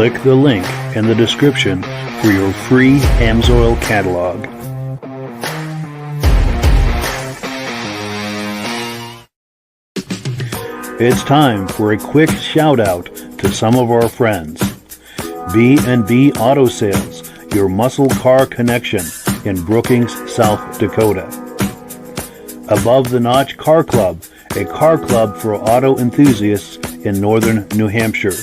Click the link in the description for your free Amsoil catalog. It's time for a quick shout out to some of our friends. B&B Auto Sales, your muscle car connection in Brookings, South Dakota. Above the Notch Car Club, a car club for auto enthusiasts in northern New Hampshire.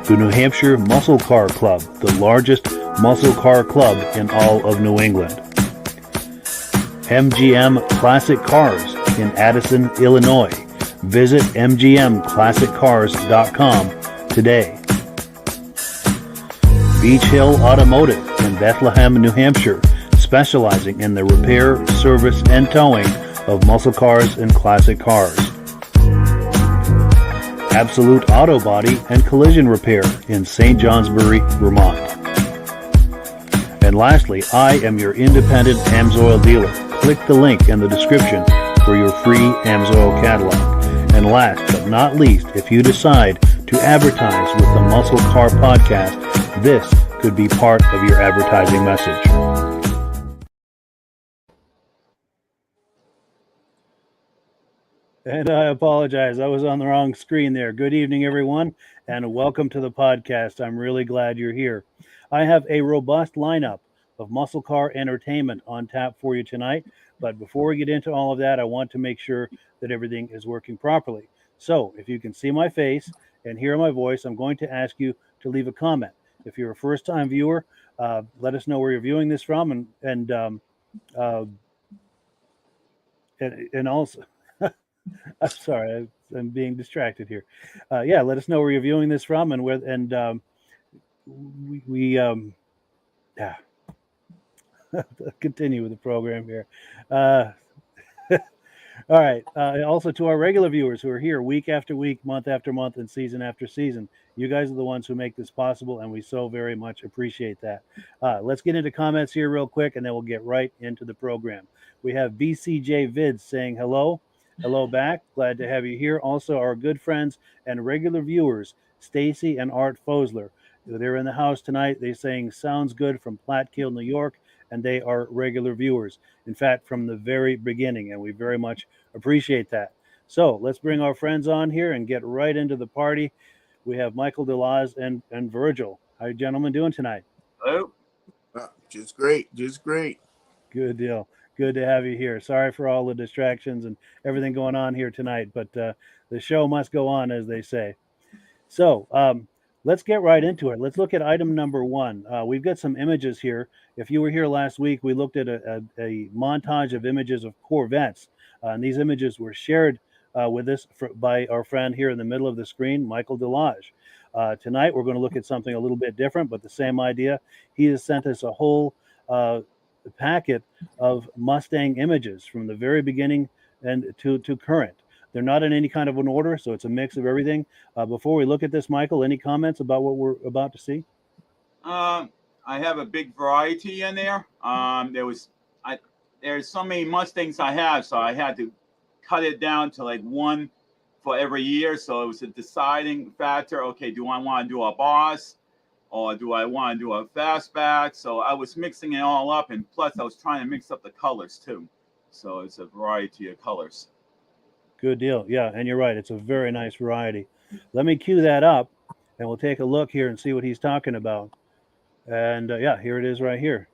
The New Hampshire Muscle Car Club, the largest muscle car club in all of New England. MGM Classic Cars in Addison, Illinois. Visit mgmclassiccars.com today. Beach Hill Automotive in Bethlehem, New Hampshire, specializing in the repair, service, and towing of muscle cars and classic cars. Absolute Auto Body and Collision Repair in St. Johnsbury, Vermont. And lastly, I am your independent Amsoil dealer. Click the link in the description for your free Amsoil catalog. And last but not least, if you decide to advertise with the Muscle Car Podcast, this could be part of your advertising message. And I apologize, I was on the wrong screen there. Good evening, everyone, and welcome to the podcast. I'm really glad you're here. I have a robust lineup of muscle car entertainment on tap for you tonight. But before we get into all of that, I want to make sure that everything is working properly. So if you can see my face and hear my voice, I'm going to ask you to leave a comment. If you're a first-time viewer, let us know where you're viewing this from, and also, I'm sorry, I'm being distracted here. Let us know where you're viewing this from, and where, and continue with the program here. All right. Also to our regular viewers who are here week after week, month after month, and season after season, you guys are the ones who make this possible, and we so very much appreciate that. Let's get into comments here real quick, and then we'll get right into the program. We have BCJ Vids saying hello. Hello back. Glad to have you here. Also, our good friends and regular viewers, Stacy and Art Fosler. They're in the house tonight. They're saying sounds good from Platkill, New York, and they are regular viewers. In fact, from the very beginning, and we very much appreciate that. So let's bring our friends on here and get right into the party. We have Michael DeLaz and Virgil. How are you gentlemen doing tonight? Hello. Just great. Good deal. Good to have you here. Sorry for all the distractions and everything going on here tonight, but the show must go on, as they say. So let's get right into it. Let's look at item number one. We've got some images here. If you were here last week, we looked at a montage of images of Corvettes, and these images were shared with us by our friend here in the middle of the screen, Michael DeLage. Tonight, we're going to look at something a little bit different, but the same idea. He has sent us a whole packet of Mustang images from the very beginning and to current. They're not in any kind of an order, so it's a mix of everything. Before we look at this, Michael, any comments about what we're about to see? I have a big variety in there. There's so many Mustangs I have, so I had to cut it down to like one for every year. So it was a deciding factor. Okay, do I want to do a Boss, or do I want to do a fastback? So I was mixing it all up, and plus I was trying to mix up the colors too. So it's a variety of colors. Good deal. Yeah, and you're right. It's a very nice variety. Let me cue that up, and we'll take a look here and see what he's talking about. And here it is right here.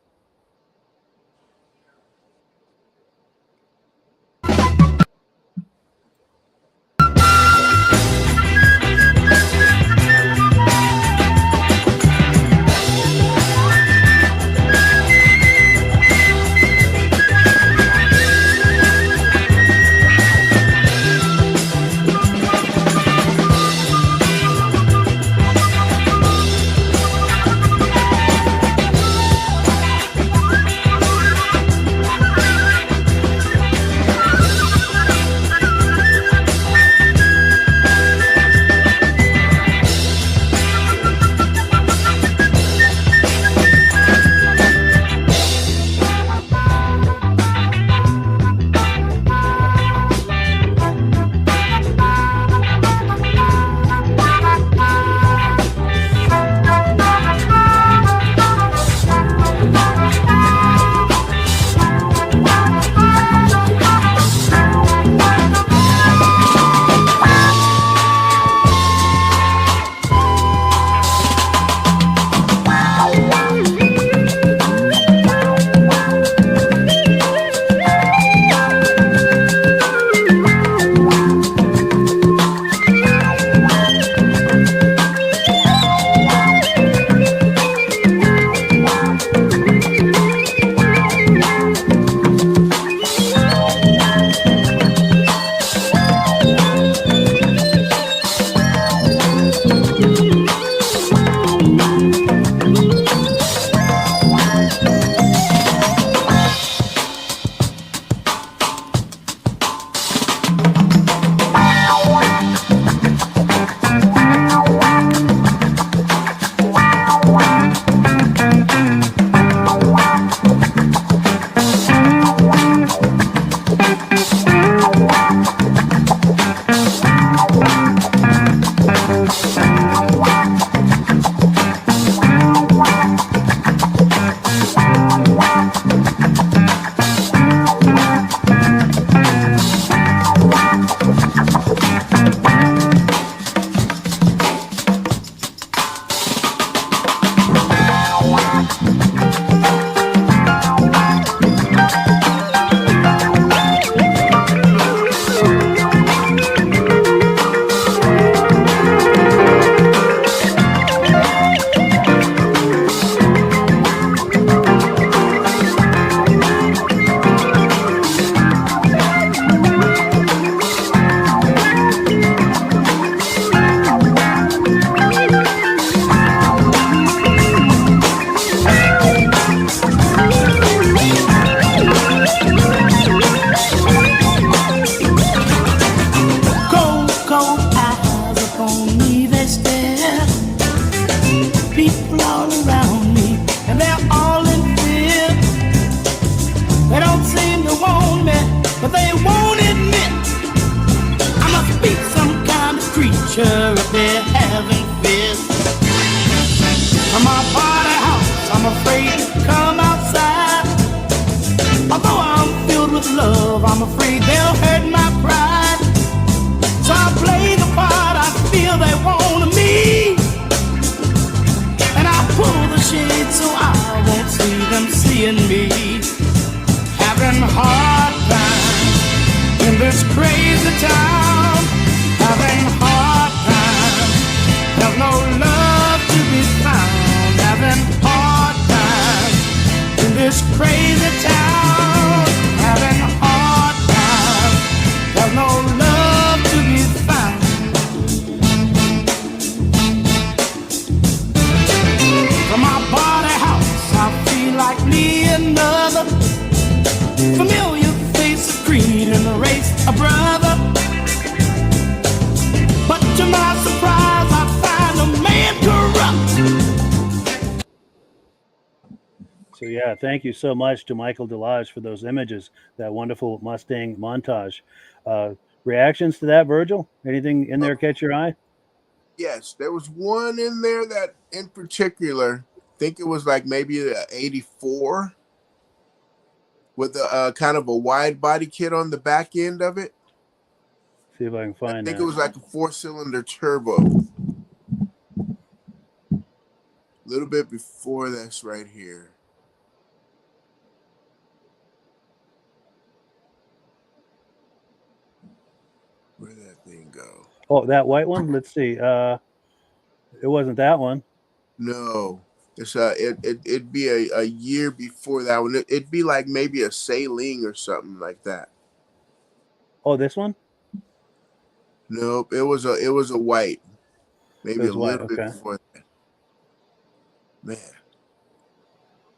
this crazy town, having a hard time. There's no love to be found. From my body house, I feel like me another familiar face of creed in the race, a brother. But to my surprise, I find a man corrupt. So yeah, thank you so much to Michael Delage for those images, that wonderful Mustang montage. Reactions to that, Virgil? Anything in there catch your eye? Yes, there was one in there that, in particular, I think it was like maybe a 84 with a kind of a wide body kit on the back end of it. See if I can I find think that. it was like a 4-cylinder turbo. A little bit before this right here. Where'd that thing go? Oh, that white one? Let's see. It wasn't that one. No. It's it'd be a year before that one. It'd be like maybe a Sailing or something like that. Oh, this one? Nope, it was a white. It Maybe a was white. little bit Okay. before that. Man.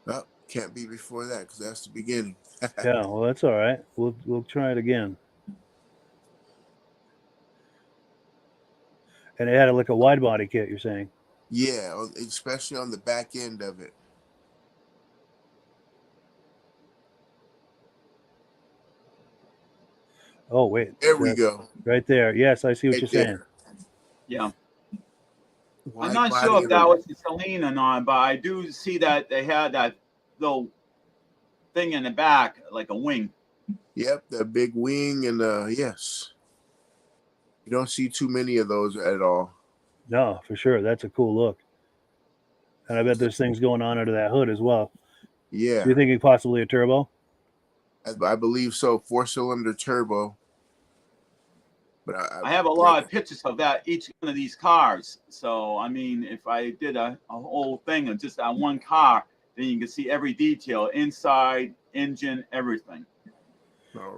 Oh, can't be before that because that's the beginning. Yeah, well, that's all right. We'll try it again. And it had like a wide body kit, you're saying? Yeah, especially on the back end of it. Oh, wait. There we go. Right there. Yes, I see what Right you're there. saying. Yeah. Wide I'm not body sure if and that was the Celine or not, but I do see that they had that little thing in the back, like a wing. Yep, the big wing and yes. You don't see too many of those at all. No, for sure. That's a cool look. And I bet there's things going on under that hood as well. Yeah, Do you think possibly a turbo? I believe so. 4-cylinder turbo. But I have a lot of pictures of that, each one of these cars. So, I mean, if I did a whole thing of just that one car, then you can see every detail, inside, engine, everything.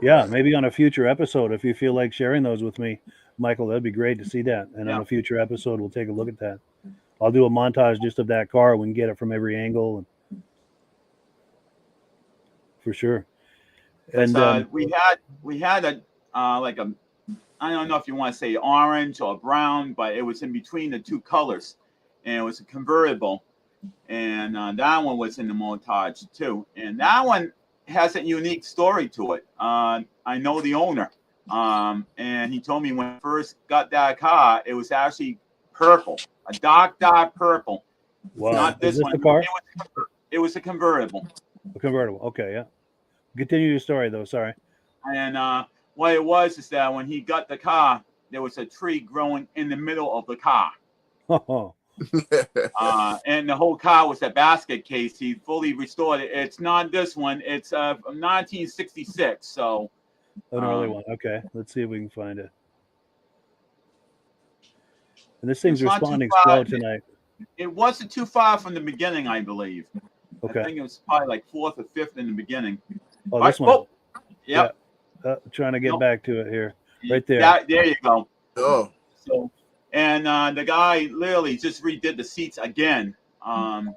Yeah, maybe on a future episode, if you feel like sharing those with me, Michael, that'd be great to see that. And on a future episode, we'll take a look at that. I'll do a montage just of that car. We can get it from every angle, and for sure. And we had a like a, I don't know if you want to say orange or brown, but it was in between the two colors, and it was a convertible, and that one was in the montage too. And that one has a unique story to it. I know the owner, and he told me when I first got that car, it was actually purple, a dark purple. Wow. Not this one. The car? It was a convertible. A convertible. Okay, yeah. Continue your story though. Sorry. And what it was is that when he got the car, there was a tree growing in the middle of the car. Oh. And the whole car was a basket case. He fully restored it. It's not this one. It's from 1966. So an early one. Okay, let's see if we can find it. And this thing's responding slow tonight. It wasn't too far from the beginning, I believe. Okay. I think it was probably like 4th or 5th in the beginning. Oh, this one. Oh, yep. Yeah. Trying to get back to it here. Right there. There you go. Oh. So, and the guy literally just redid the seats again. Even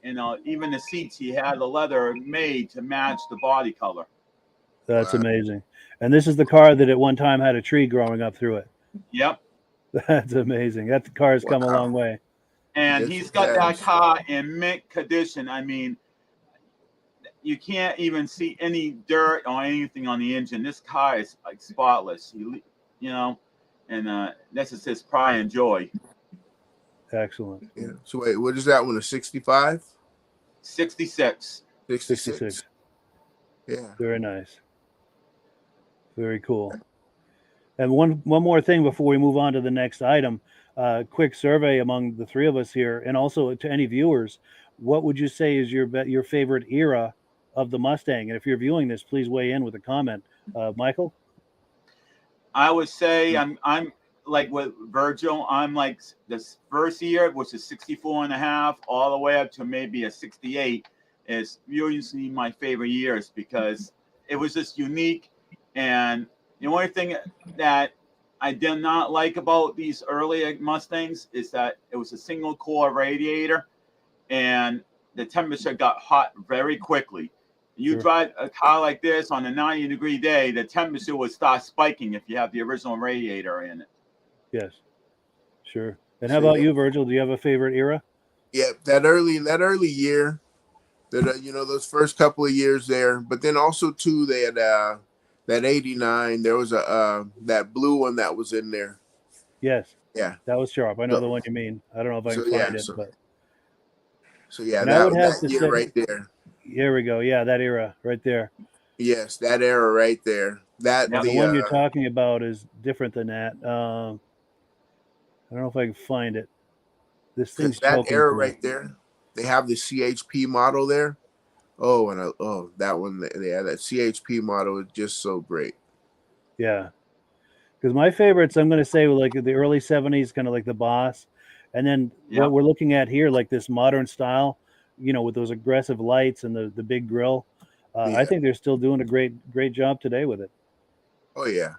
the seats, he had the leather made to match the body color. That's amazing. And this is the car that at one time had a tree growing up through it. Yep. That's amazing. That car's come a long way. And he's got that car in mint condition. I mean, you can't even see any dirt or anything on the engine. This car is like spotless, and this is his pride and joy. Excellent. Yeah. So wait, what is that one? A 65? 66. 66. Yeah. Very nice. Very cool. And one more thing before we move on to the next item. Quick survey among the three of us here, and also to any viewers. What would you say is your favorite era of the Mustang? And if you're viewing this, please weigh in with a comment. Michael? I would say I'm like with Virgil. I'm like this first year, which is 64 and a half, all the way up to maybe a 68 is usually my favorite years because it was just unique. And the only thing that I did not like about these earlier Mustangs is that it was a single core radiator and the temperature got hot very quickly. You Sure. drive a car like this on a 90-degree day, the temperature would start spiking if you have the original radiator in it. Yes. Sure. And how So about yeah, you, Virgil? Do you have a favorite era? yeah, that early year, that those first couple of years there, but then also too they had that '89. There was a that blue one that was in there. Yes. Yeah. That was sharp. I know So the one you mean. I don't know if I can so yeah, find it, so but so yeah, and I would have that to year say, right there. here we go. Yeah, that era right there. Yes, that era right there. That Now Yep. the the one you're talking about is different than that. I don't know if I can find it. This because thing's that choking era tonight. right there, they have the CHP model there. Oh, and that one, yeah, that CHP model is just so great. Yeah, because my favorites, I'm going to say, were like the early '70s, kind of like the Boss, and then what Yep. we're looking at here, like this modern style, with those aggressive lights and the big grill. I Yeah. think they're still doing a great job today with it. Oh yeah.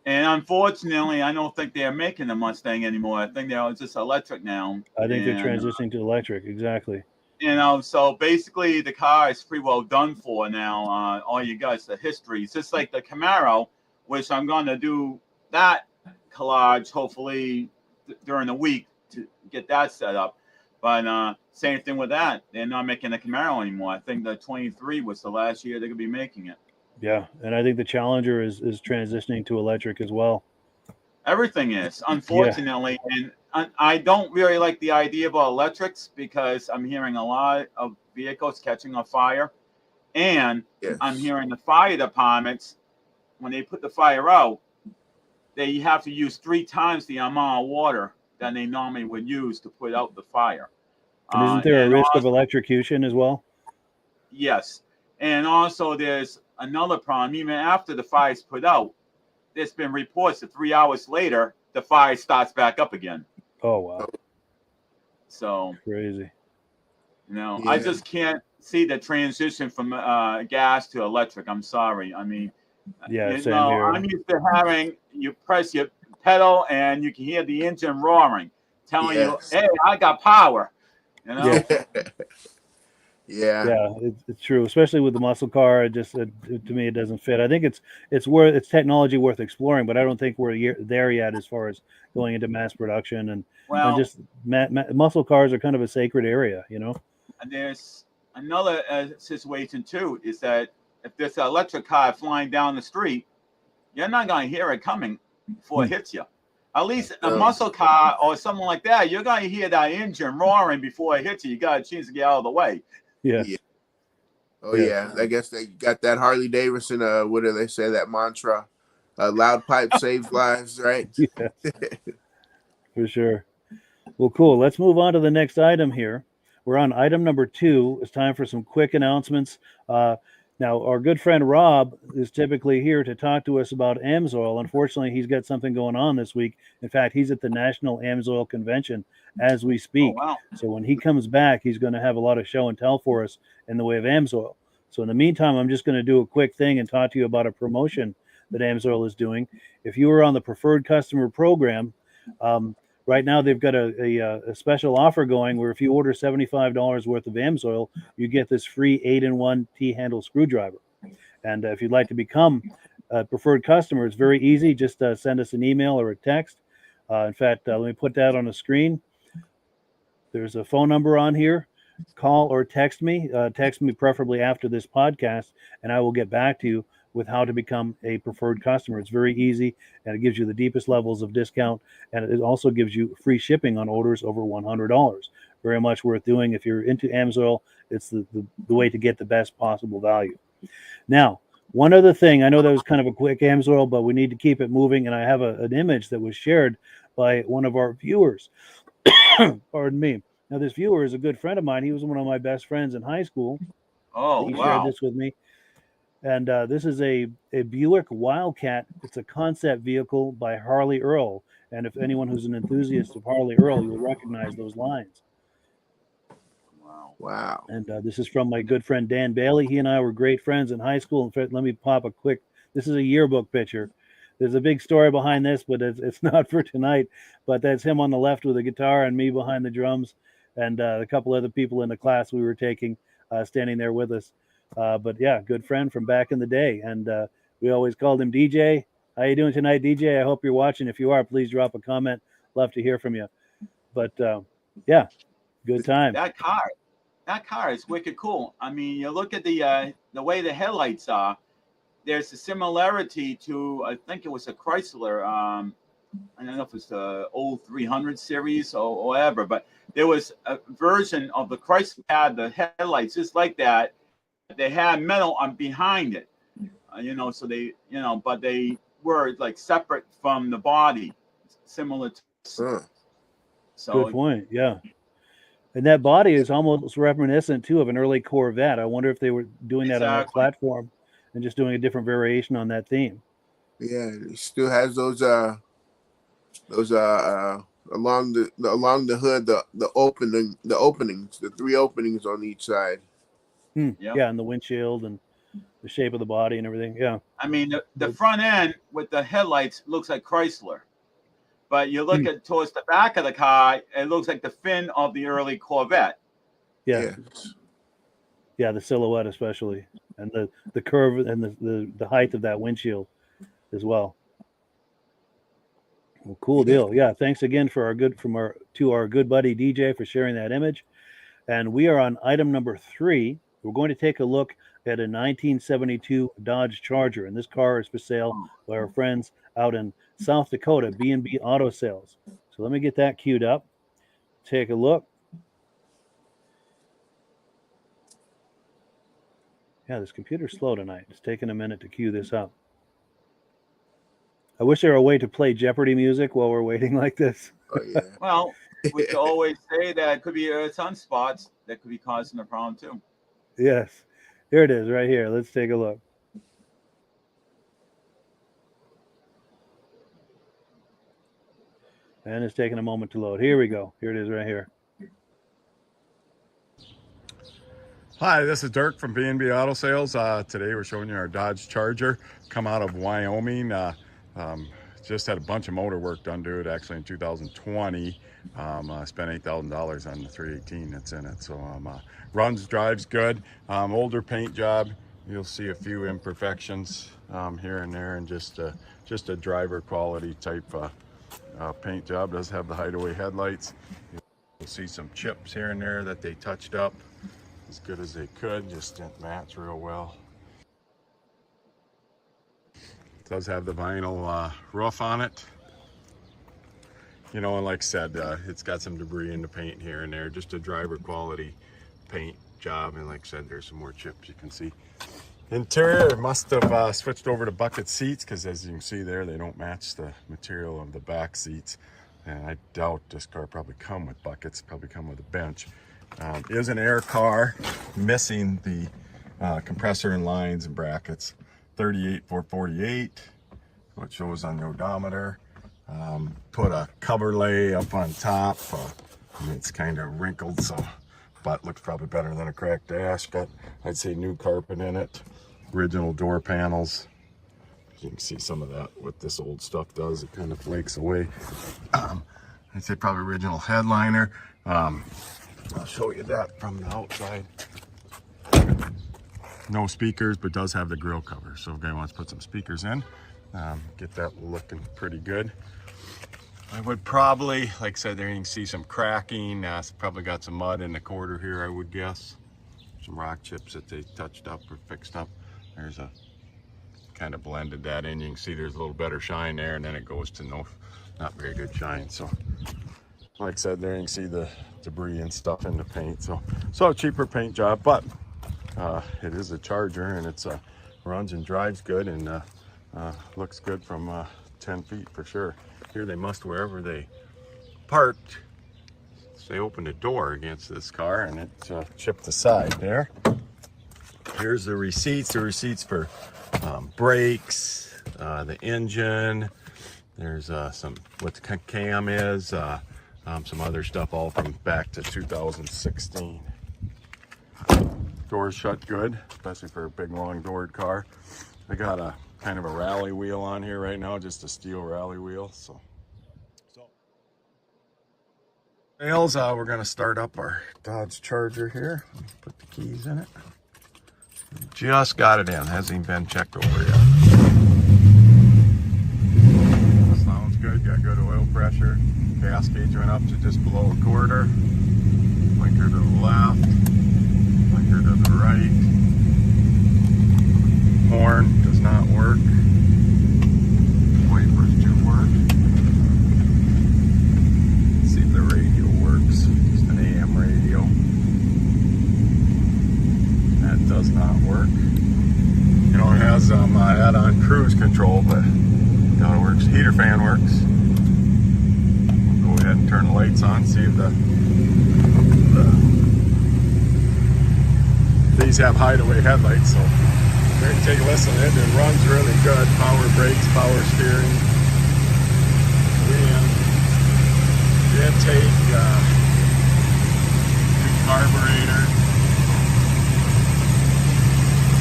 And unfortunately, I don't think they're making the Mustang anymore. I think they're just electric now. I think they're And transitioning to electric. Exactly. so basically the car is pretty well done for now. All you got is the history. It's just like the Camaro, which I'm going to do that collage hopefully during the week to get that set up. But same thing with that. They're not making the Camaro anymore. I think the 23 was the last year they're going to be making it. Yeah, and I think the Challenger is transitioning to electric as well. Everything is, Yeah, unfortunately. And I don't really like the idea about electrics because I'm hearing a lot of vehicles catching on fire. And I'm Yes. hearing the fire departments, when they put the fire out, they have to use 3 times the amount of water than they normally would use to put out the fire. and isn't there a And risk of also, electrocution as well? yes. And also, there's another problem. Even after the fire's put out, there's been reports that 3 hours later, the fire starts back up again. Oh wow, So, crazy. I Yeah. just can't see the transition from gas to electric. I'm sorry. I mean, Yeah, same here. I'm used to having you press your pedal and you can hear the engine roaring, telling you, Yes. "Hey, I got power." You Yeah, know, Yeah. yeah, it's true. Especially with the muscle car, to me it doesn't fit. I think it's technology worth exploring, but I don't think we're there yet as far as going into mass production and well, just muscle cars are kind of a sacred area. there's another situation too. Is that if there's an electric car flying down the street, you're not going to hear it coming before it hits you. At least a No. muscle car or something like that, you're going to hear that engine roaring before it hits you. You got a chance to get out of the way. Yes, Yeah. Oh yes, yeah. I guess they got that Harley Davidson. What do they say? That mantra, "Loud pipe saves lives." Right. yes, for sure. Well, cool. Let's move on to the next item here. We're on item number 2. It's time for some quick announcements. Now, our good friend Rob is typically here to talk to us about Amsoil. Unfortunately, he's got something going on this week. In fact, he's at the National Amsoil Convention as we Oh, speak. wow. So when he comes back, he's going to have a lot of show and tell for us in the way of Amsoil. So in the meantime, I'm just going to do a quick thing and talk to you about a promotion that Amsoil is doing. If you were on the preferred customer program, right now they've got a special offer going where if you order $75 worth of Amsoil, you get this free 8-in-1 T-handle screwdriver. And if you'd like to become a preferred customer, it's very easy. Just send us an email or a text. In fact, let me put that on the screen. There's a phone number on here. Call or text me. Text me preferably after this podcast, and I will get back to you with how to become a preferred customer. It's very easy, and it gives you the deepest levels of discount, and it also gives you free shipping on orders over $100. Very much worth doing. If you're into Amsoil, it's the way to get the best possible value. Now, one other thing, I know that was kind of a quick Amsoil, but we need to keep it moving, and I have an image that was shared by one of our viewers. Pardon me. Now, this viewer is a good friend of mine. He was one of my best friends in high school. Oh, He shared wow. this with me. And this is a Buick Wildcat. It's a concept vehicle by Harley Earl. And if anyone who's an enthusiast of Harley Earl, you'll recognize those lines. Wow. Wow. And this is from my good friend Dan Bailey. He and I were great friends in high school. In fact, let me pop a quick. This is a yearbook picture. There's a big story behind this, but it's not for tonight. But that's him on the left with the guitar and me behind the drums, and a couple other people in the class we were taking standing there with us. But yeah, good friend from back in the day, and we always called him DJ. How you doing tonight, DJ? I hope you're watching. If you are, please drop a comment. Love to hear from you. But yeah, good time. That car is wicked cool. I mean, you look at the way the headlights are. There's a similarity to, I think it was a Chrysler. I don't know if it's the old 300 series or whatever, but there was a version of the Chrysler had the headlights just like that. They had metal on behind it, so they, but they were like separate from the body, similar to. Huh. So Good point. Yeah. And that body is almost reminiscent too of an early Corvette. I wonder if they were doing that on that Exactly. platform and just doing a different variation on that theme. Yeah, it still has those along the hood, the openings, the 3 openings on each side. Yep. Yeah, and the windshield and the shape of the body and everything. Yeah. I mean, the front end with the headlights looks like Chrysler, but you look at towards the back of the car, it looks like the fin of the early Corvette. Yeah. Yeah, the silhouette especially, and the curve and the height of that windshield as well. Well, cool deal. Yeah, thanks again for our good buddy DJ for sharing that image. And we are on item number 3. We're going to take a look at a 1972 Dodge Charger, and this car is for sale by our friends out in South Dakota, B&B Auto Sales. So let me get that queued up. Take a look. Yeah, this computer's slow tonight. It's taking a minute to queue this up. I wish there were a way to play Jeopardy music while we're waiting like this. Oh yeah. Well, we could always say that it could be sunspots that could be causing a problem too. Yes. Here it is right here. Let's take a look. And it's taking a moment to load. Here we go. Here it is right here. Hi, this is Dirk from B&B Auto Sales. Today we're showing you our Dodge Charger. Come out of Wyoming. Just had a bunch of motor work done to it actually in 2020. I spent $8,000 on the 318 that's in it. So runs, drives good. Older paint job. You'll see a few imperfections here and there, and just a driver quality type paint job. Does have the hideaway headlights. You'll see some chips here and there that they touched up as good as they could, just didn't match real well. It does have the vinyl roof on it. And like I said, it's got some debris in the paint here and there, just a driver quality paint job. And like I said, there's some more chips you can see. Interior must have switched over to bucket seats, because as you can see there, they don't match the material of the back seats. And I doubt this car probably come with buckets, probably come with a bench. Is an air car, missing the compressor and lines and brackets. 38,448, what shows on the odometer. Put a cover lay up on top. It's kind of wrinkled, so but looks probably better than a cracked dash. Got, I'd say, new carpet in it. Original door panels. You can see some of that, what this old stuff does. It kind of flakes away. I'd say probably original headliner. I'll show you that from the outside. No speakers, but does have the grill cover. So if a guy wants to put some speakers in, get that looking pretty good. I would probably, like I said, there you can see some cracking. Probably got some mud in the quarter here, I would guess. Some rock chips that they touched up or fixed up. There's a kind of blended that in. You can see there's a little better shine there, and then it goes to not very good shine. So like I said, there you can see the debris and stuff in the paint. So a cheaper paint job, but it is a Charger, and it's runs and drives good, and looks good from 10 feet for sure. Here they must, wherever they parked, they opened a door against this car, and it chipped the side there. Here's the receipts. The receipts for brakes, the engine. There's some what the cam is. Some other stuff, all from back to 2016. doors shut good, especially for a big long doored car. I got a kind of a rally wheel on here right now, just a steel rally wheel. So we're gonna start up our Dodge Charger here. Put the keys in it. Just got it in, hasn't even been checked over yet. Sounds good, got good oil pressure. Gas gauge went up to just below a quarter. Blinker to the left, blinker to the right. Horn does not work. Wipers do work. Let's see if the radio works. Just an AM radio. That does not work. You know, it has add-on cruise control, but it works. Heater fan works. We'll go ahead and turn the lights on, see if these have hideaway headlights, so we're going to take a listen. It runs really good. Power brakes, power steering. Intake, new carburetor.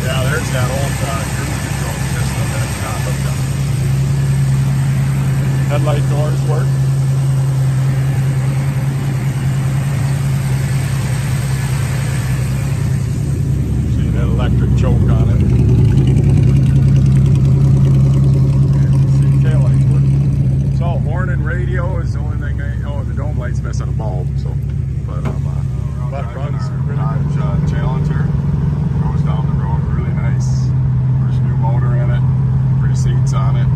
Yeah, there's that old cruise control system that's not hooked up. Headlight doors work. See that electric choke on it. See taillights work. So horn and radio is the only thing. The dome light's missing a bulb. So, but runs really good. Challenger goes down the road really nice. There's a new motor in it, 3 seats on it,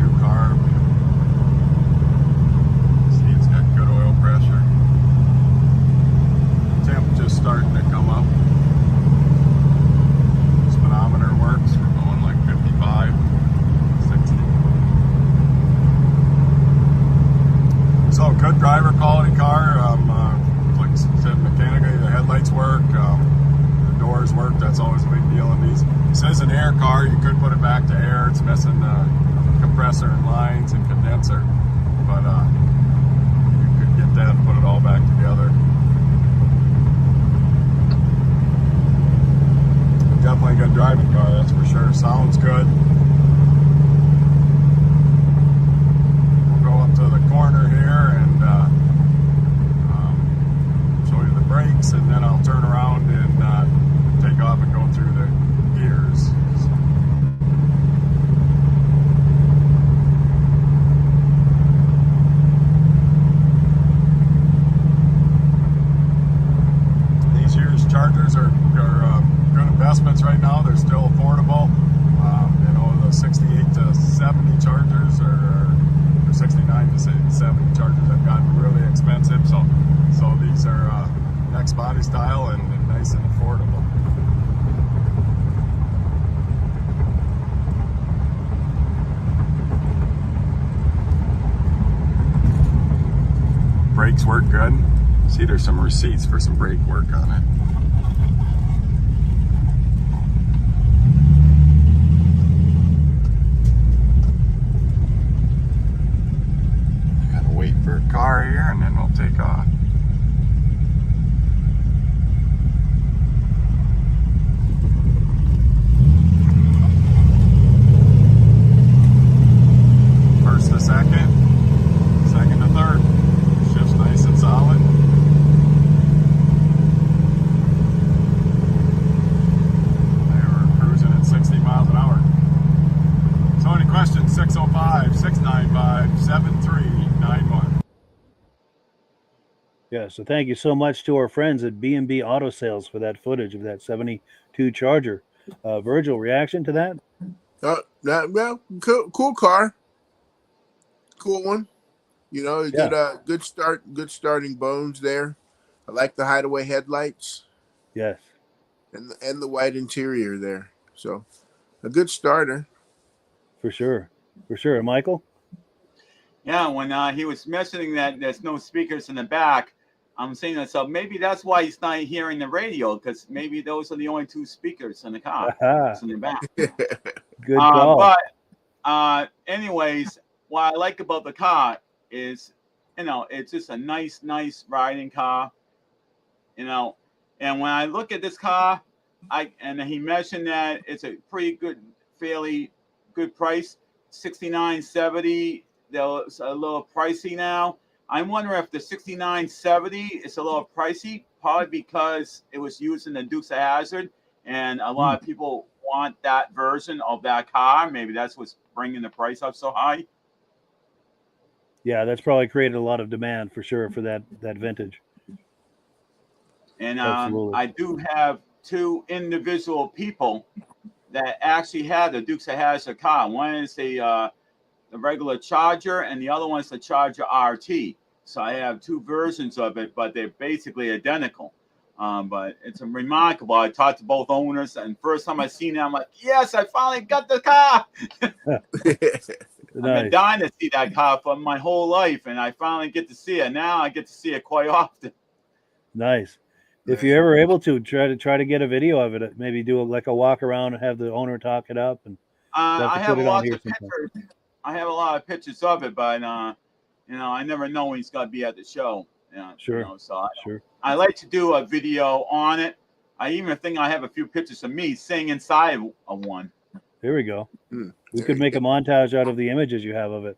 new carb. Seats got good oil pressure. Temperature's starting to come up. Speedometer works. We're going like 55, 60. So good driver quality car. Like I said, mechanically the headlights work. The doors work. That's always a big deal in these. It says an air car. You could put it back to air. It's missing compressor and lines and condenser, but you could get that and put it all back together. Definitely a good driving car, that's for sure. Sounds good. We'll go up to the corner here and show you the brakes, and then I'll turn around and take off and go through the gears. These year's Chargers are good investments right now. They're still affordable. You know, the 68 to 70 Chargers or 69 to 70 Chargers have gotten really expensive. So these are next body style and nice and affordable. Brakes work good. See, there's some receipts for some brake work on it. Wait for a car here and then we'll take off. First to second, second to third. Shift's nice and solid. They were cruising at 60 miles an hour. So any questions? 605-695-7391. Yeah, so thank you so much to our friends at B&B Auto Sales for that footage of that 72 Charger. Virgil, reaction to that? Well, cool car, cool one. You know, it did a good start, good starting bones there. I like the hideaway headlights. Yes, and the white interior there. So a good starter. for sure. And Michael? Yeah, when he was mentioning that there's no speakers in the back, I'm saying to myself, maybe that's why he's not hearing the radio, because maybe those are the only 2 speakers in the car. In the back. Good call. But anyways, what I like about the car is, you know, it's just a nice riding car. You know, And when I look at this car, and he mentioned that it's a pretty good, fairly good price, $69.70. It's a little pricey now. I'm wondering if the $69.70 is a little pricey, probably because it was used in the Dukes of Hazzard, and a lot of people want that version of that car. Maybe that's what's bringing the price up so high. Yeah, that's probably created a lot of demand for sure for that vintage. And Absolutely. I do have two individual people that actually had the Dukes of Hazzard car. One is the regular Charger, and the other one's the Charger RT. So I have two versions of it, but they're basically identical. But it's remarkable. I talked to both owners, and first time I seen it, I'm like, yes, I finally got the car. I've been dying to see that car for my whole life, and I finally get to see it. Now I get to see it quite often. Nice. If you're ever able to try to get a video of it, maybe do like a walk around and have the owner talk it up, and I have lots of pictures. I have a lot of pictures of it, but you know, I never know when he's got to be at the show. Sure. You know, so I like to do a video on it. I even think I have a few pictures of me sitting inside of one. There we go. We could make a montage out of the images you have of it,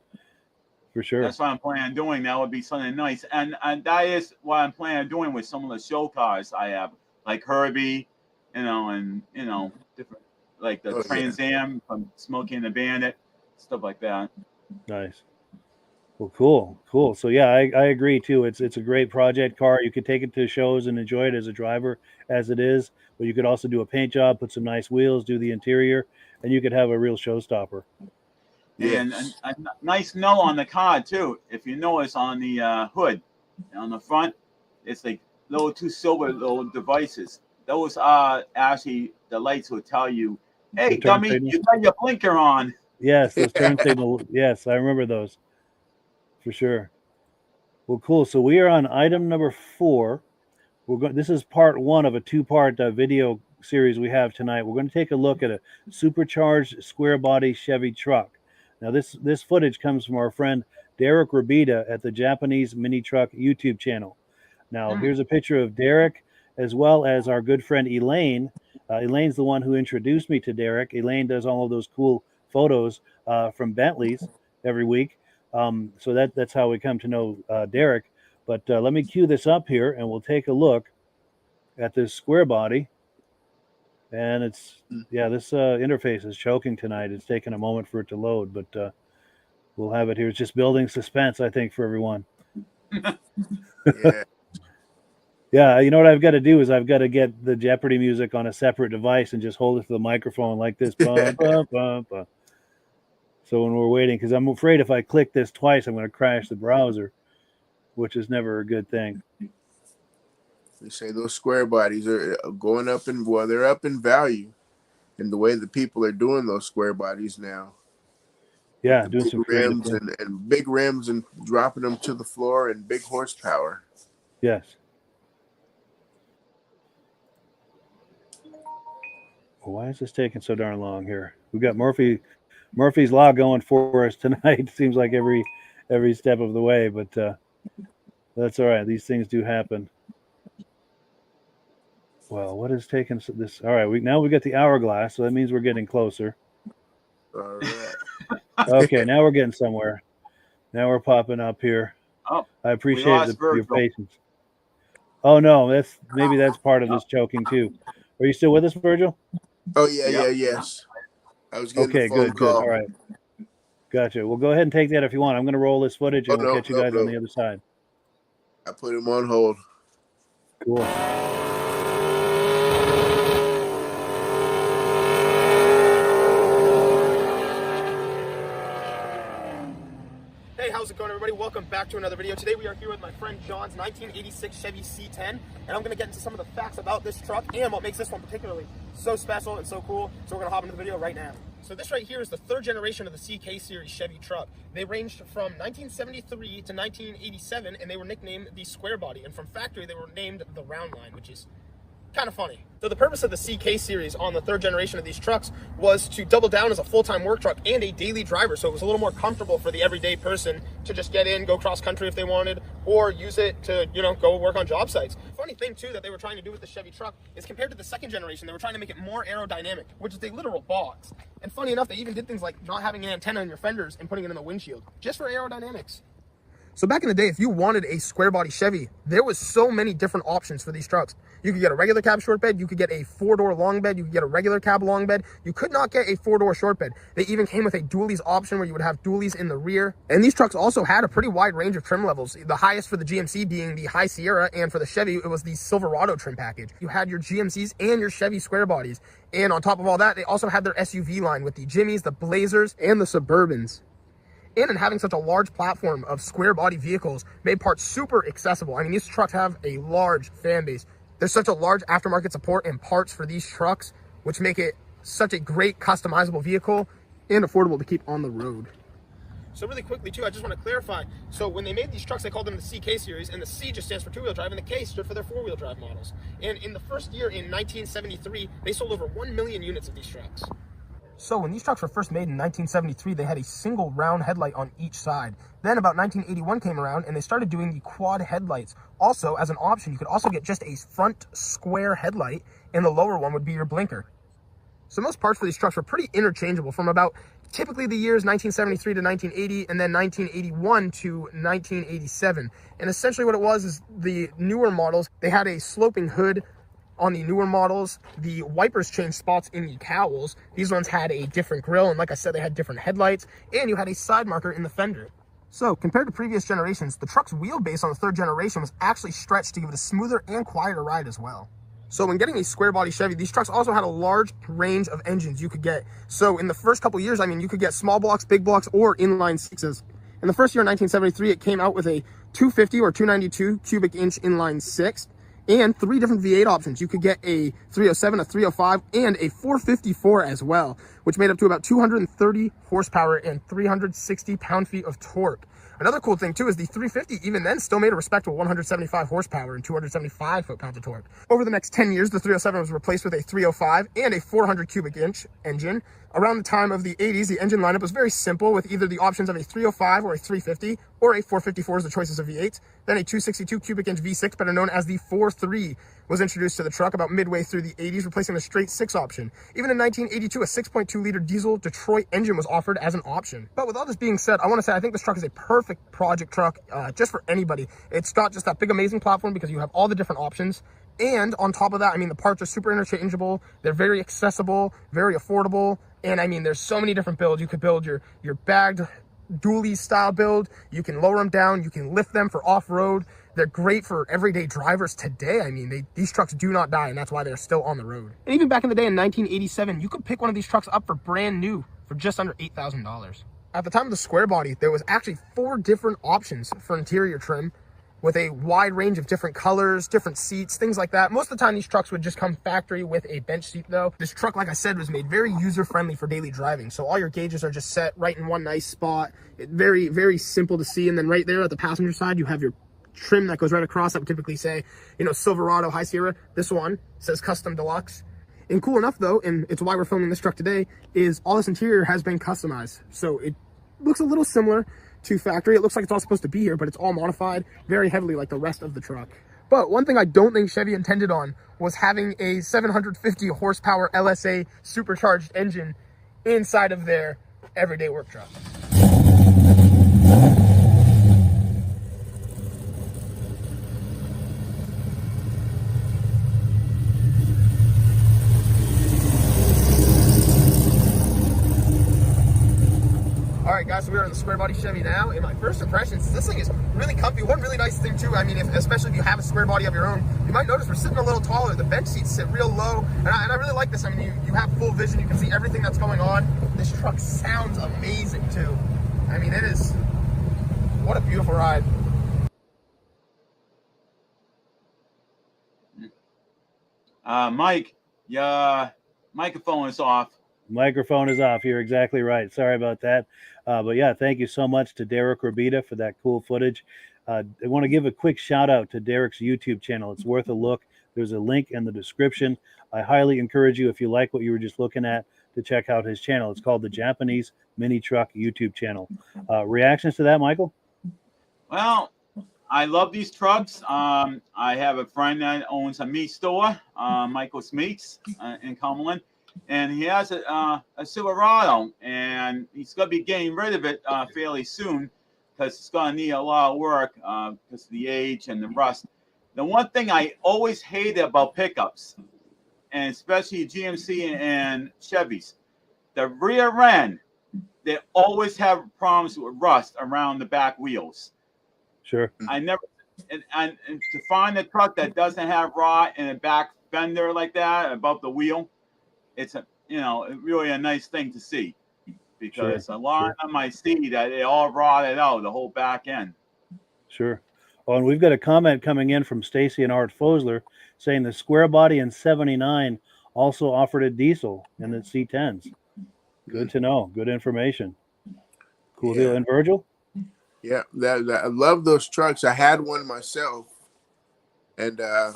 for sure. That's what I'm planning on doing. That would be something nice, and that is what I'm planning on doing with some of the show cars I have, like Herbie, you know, and you know, different like the Trans Am from Smokey and the Bandit, stuff like that. Nice. Well, cool. So yeah, I agree too. It's a great project car. You could take it to shows and enjoy it as a driver as it is, but you could also do a paint job, put some nice wheels, do the interior, and you could have a real showstopper. And a nice note on the car too. If you notice on the hood, on the front, it's like two silver little devices. Those are actually the lights will tell you, "Hey, dummy, you got your blinker on." Yes, those turn signal. Yes, I remember those for sure. Well, cool. So we are on item number 4. This is part 1 of a 2-part video series we have tonight. We're going to take a look at a supercharged square body Chevy truck. Now, this footage comes from our friend Derek Rabida at the Japanese Minitruck YouTube channel. Now, here's a picture of Derek as well as our good friend Elaine. Elaine's the one who introduced me to Derek. Elaine does all of those cool photos from Bentleys every week. So that's how we come to know Derek. But let me cue this up here, and we'll take a look at this square body. And it's, this interface is choking tonight. It's taking a moment for it to load, but we'll have it here. It's just building suspense, I think, for everyone. Yeah, you know what I've got to do is I've got to get the Jeopardy music on a separate device and just hold it to the microphone like this. Bum, bum, bum, bum. So when we're waiting, because I'm afraid if I click this twice, I'm going to crash the browser, which is never a good thing. They say those square bodies are going up they're up in value in the way that people are doing those square bodies now. Yeah, doing some rims and big rims and dropping them to the floor and big horsepower. Yes. Well, why is this taking so darn long here? We got Murphy's Law going for us tonight. Seems like every step of the way, but that's all right. These things do happen. Well, what is taking this? All right, now we got the hourglass, so that means we're getting closer. All right. Okay, now we're getting somewhere. Now we're popping up here. Oh, I appreciate your patience. Oh no, maybe that's part of this choking too. Are you still with us, Virgil? Oh yes. I was getting a phone call. Good. All right, gotcha. Well, go ahead and take that if you want. I'm going to roll this footage, and we'll catch you guys on the other side. I put him on hold. Cool. Hey, how's it going, everybody? Welcome back to another video. Today we are here with my friend John's 1986 Chevy C10, and I'm going to get into some of the facts about this truck and what makes this one particularly so special and so cool. So we're going to hop into the video right now. So this right here is the 3rd generation of the CK series Chevy truck. They ranged from 1973 to 1987, and they were nicknamed the Square Body. And from factory, they were named the Round Line, which is kind of funny. So the purpose of the CK series on the 3rd generation of these trucks was to double down as a full-time work truck and a daily driver, so it was a little more comfortable for the everyday person to just get in, go cross country if they wanted, or use it to, you know, go work on job sites. Funny thing too that they were trying to do with the Chevy truck is, compared to the 2nd generation, they were trying to make it more aerodynamic, which is a literal box. And funny enough, they even did things like not having an antenna in your fenders and putting it in the windshield, just for aerodynamics. So back in the day, if you wanted a square body Chevy, there was so many different options for these trucks. You could get a regular cab short bed, you could get a 4-door long bed, you could get a regular cab long bed. You could not get a 4-door short bed. They even came with a dualies option where you would have dualies in the rear. And these trucks also had a pretty wide range of trim levels. The highest for the GMC being the High Sierra, and for the Chevy, it was the Silverado trim package. You had your GMCs and your Chevy square bodies. And on top of all that, they also had their SUV line with the Jimmys, the Blazers, and the Suburbans. And in having such a large platform of square body vehicles made parts super accessible. I mean, these trucks have a large fan base. There's such a large aftermarket support and parts for these trucks, which make it such a great customizable vehicle and affordable to keep on the road. So really quickly too, I just want to clarify. So when they made these trucks, they called them the CK series, and the C just stands for 2-wheel drive, and the K stood for their 4-wheel drive models. And in the first year, in 1973, they sold over 1 million units of these trucks. So when these trucks were first made in 1973, they had a single round headlight on each side. Then about 1981 came around and they started doing the quad headlights. Also, as an option, you could also get just a front square headlight, and the lower one would be your blinker. So most parts for these trucks were pretty interchangeable from about typically the years 1973 to 1980, and then 1981 to 1987. And essentially what it was is the newer models, they had a sloping hood. On the newer models, the wipers changed spots in the cowls. These ones had a different grille, and like I said, they had different headlights, and you had a side marker in the fender. So compared to previous generations, the truck's wheelbase on the 3rd generation was actually stretched to give it a smoother and quieter ride as well. So when getting a square body Chevy, these trucks also had a large range of engines you could get. So in the first couple years, I mean, you could get small blocks, big blocks, or inline sixes. In the first year, in 1973, it came out with a 250 or 292 cubic inch inline six, and 3 different V8 options. You could get a 307, a 305, and a 454 as well, which made up to about 230 horsepower and 360 pound-feet of torque. Another cool thing too is the 350 even then still made a respectable 175 horsepower and 275 foot-pounds of torque. Over the next 10 years, the 307 was replaced with a 305 and a 400 cubic inch engine. Around the time of the 80s, the engine lineup was very simple, with either the options of a 305 or a 350 or a 454 as the choices of V8s. Then a 262 cubic inch V6, better known as the 4.3, was introduced to the truck about midway through the 80s, replacing the straight 6 option. Even in 1982, a 6.2 liter diesel Detroit engine was offered as an option. But with all this being said, I want to say I think this truck is a perfect project truck just for anybody. It's got just that big amazing platform because you have all the different options. And on top of that, I mean, the parts are super interchangeable. They're very accessible, very affordable. And I mean, there's so many different builds. You could build your bagged dually style build. You can lower them down. You can lift them for off-road. They're great for everyday drivers today. I mean, these trucks do not die, and that's why they're still on the road. And even back in the day in 1987, you could pick one of these trucks up for brand new for just under $8,000. At the time of the square body, there was actually 4 different options for interior trim, with a wide range of different colors, different seats, things like that. Most of the time, these trucks would just come factory with a bench seat though. This truck, like I said, was made very user-friendly for daily driving. So all your gauges are just set right in one nice spot. Very, very simple to see. And then right there at the passenger side, you have your trim that goes right across that would typically say, you know, Silverado, High Sierra. This one says Custom Deluxe. And cool enough though, and it's why we're filming this truck today, is all this interior has been customized. So it looks a little similar to factory. It looks like it's all supposed to be here, but it's all modified very heavily like the rest of the truck. But one thing I don't think Chevy intended on was having a 750 horsepower LSA supercharged engine inside of their everyday work truck. Alright guys, so we are in the square body Chevy now, and my first impressions, this thing is really comfy. One really nice thing too, I mean, especially if you have a square body of your own, you might notice we're sitting a little taller. The bench seats sit real low, and I really like this. I mean, you have full vision, you can see everything that's going on. This truck sounds amazing too. I mean, it is, what a beautiful ride. Mike, your microphone is off. Microphone is off. You're exactly right. Sorry about that. But yeah, thank you so much to Derek Rabita for that cool footage. I want to give a quick shout out to Derek's YouTube channel. It's worth a look. There's a link in the description. I highly encourage you, if you like what you were just looking at, to check out his channel. It's called the Japanese Minitruck YouTube channel. Reactions to that, Michael? Well, I love these trucks. I have a friend that owns a meat store, Michael's Meats in Cumberland, and he has a Silverado, and he's going to be getting rid of it fairly soon because it's going to need a lot of work because of the age and the rust. The one thing I always hated about pickups, and especially GMC and Chevys, the rear end, they always have problems with rust around the back wheels. Sure. I never, and to find a truck that doesn't have rot in a back fender like that above the wheel, it's really a nice thing to see, because a lot of them I see that they all rotted out, the whole back end. Sure. Oh, and we've got a comment coming in from Stacy and Art Fosler saying the square body in 79 also offered a diesel in the C10s. Good to know. Good information. Cool deal. And Virgil? Yeah, I love those trucks. I had one myself, and I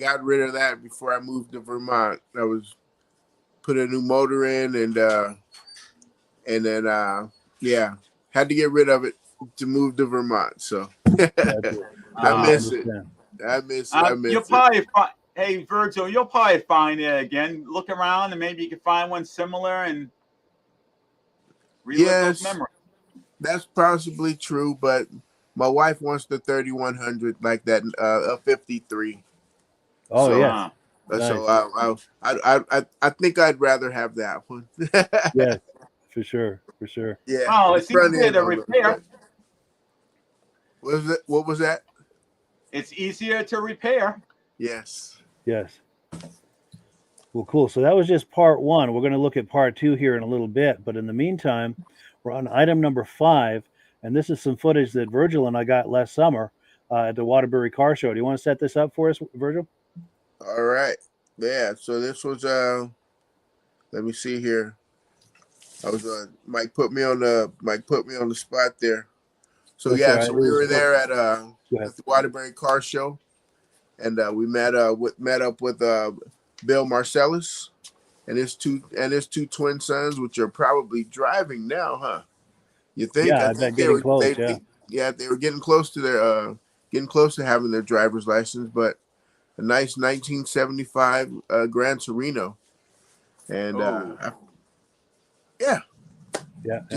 got rid of that before I moved to Vermont. I was put a new motor in, and then had to get rid of it to move to Vermont. So I miss it. I miss You'll it. probably hey Virgil, you'll probably find it again. Look around, and maybe you can find one similar and relive those memories. That's possibly true, but my wife wants the 3100 like that, a 53. Oh, so, yeah. Nice. So I think I'd rather have that one. Yes, for sure. Yeah. Oh, it's easier to repair. What was that? It's easier to repair. Yes. Well, cool. So that was just part one. We're going to look at part two here in a little bit. But in the meantime, we're on item number 5. And this is some footage that Virgil and I got last summer at the Waterbury car show. Do you want to set this up for us, Virgil? All right. Yeah. So this was, let me see here. I was, Mike put me on the spot there. So That's so right. we were there at the Waterbury car show. And we met up with Bill Marcellus and his two twin sons, which are probably driving now, huh? You think? Yeah, I I think bet getting close. they were getting close to having their driver's license. But a nice 1975 Gran Torino, and and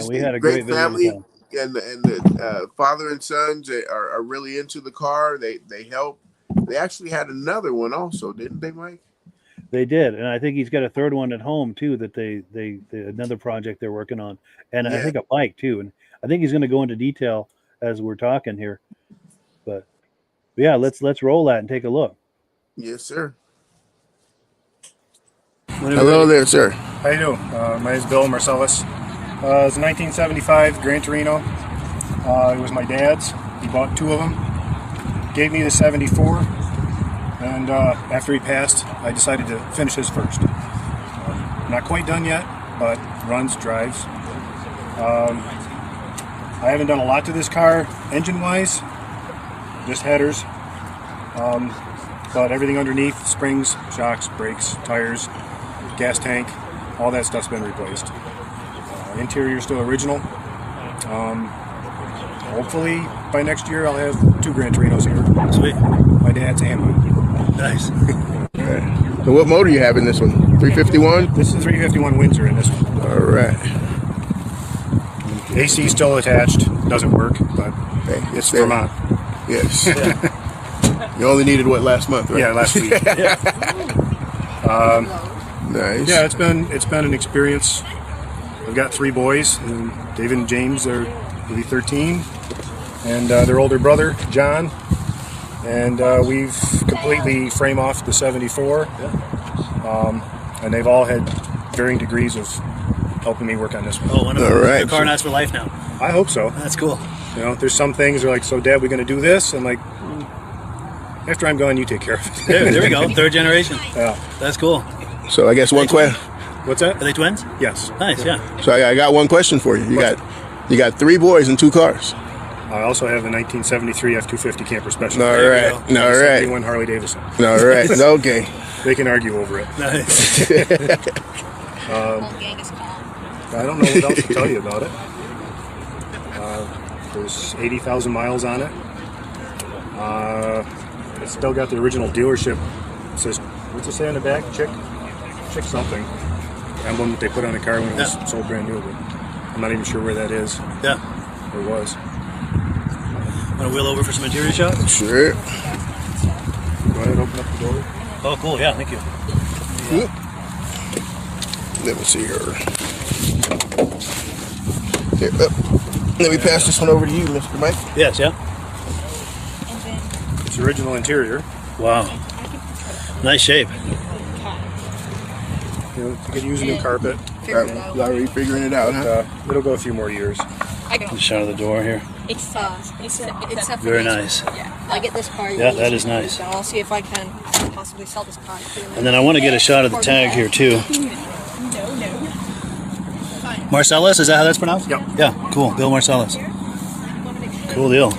we had a great family. time. And the father and sons are really into the car. They help. They actually had another one also, didn't they, Mike? They did, and I think he's got a third one at home too. That they another project they're working on, and I think a bike too. And I think he's going to go into detail as we're talking here. But yeah, let's roll that and take a look. Yes, sir. Hello there, sir. How you doing? My name is Bill Marcellus. It's a 1975 Gran Torino. It was my dad's. He bought 2 of them. Gave me the 74, and after he passed, I decided to finish his first. Not quite done yet, but runs, drives. I haven't done a lot to this car engine-wise, just headers, but everything underneath, springs, shocks, brakes, tires, gas tank, all that stuff's been replaced. Interior still original. Hopefully by next year I'll have 2 Gran Torinos here. Sweet. My dad's and mine. Nice. Okay. So what motor you have in this one? 351? This is a 351 Windsor in this one. All right. AC still attached. Doesn't work, but it's Vermont. Yes. You only needed what, last month, right? Yeah, last week. Nice. Yeah, it's been an experience. I've got 3 boys, and David and James are maybe 13, and their older brother John, and we've completely frame off the 74, and they've all had varying degrees of helping me work on this one. Oh, wonderful. All right. Your car nice for life now. I hope so. That's cool. You know, there's some things they're like, so Dad, we're going to do this, and like, after I'm gone, you take care of it. There we go. 3rd generation. Yeah. That's cool. So I guess one question. What's that? Are they twins? Yes. Nice, yeah. So I got one question for you. You got 3 boys and 2 cars. I also have the 1973 F-250 Camper Special. All right. All right. 71 Harley Davidson. All right. Okay. They can argue over it. Nice. I don't know what else to tell you about it. There's 80,000 miles on it. It's still got the original dealership. It says, what's it say on the back? Chick something. Emblem that they put on the car when it was sold brand new. But I'm not even sure where that is. Yeah. Or was. Want to wheel over for some interior shots? Sure. Go ahead, open up the door. Oh, cool. Yeah, thank you. Let me see here. Here, let me pass this one over to you, Mr. Mike. Yes, yeah. It's original interior. Wow. Nice shape. You know, you could use a new carpet. Already figuring it out, huh? It'll go a few more years. Just shot of the door here. It's Very nice. I get this car. Yeah, that is nice. I'll see if I can possibly sell this car. And then I want to get a shot of the tag here too. Marcellus, is that how that's pronounced? Yep. Yeah, cool. Bill Marcellus. Cool deal.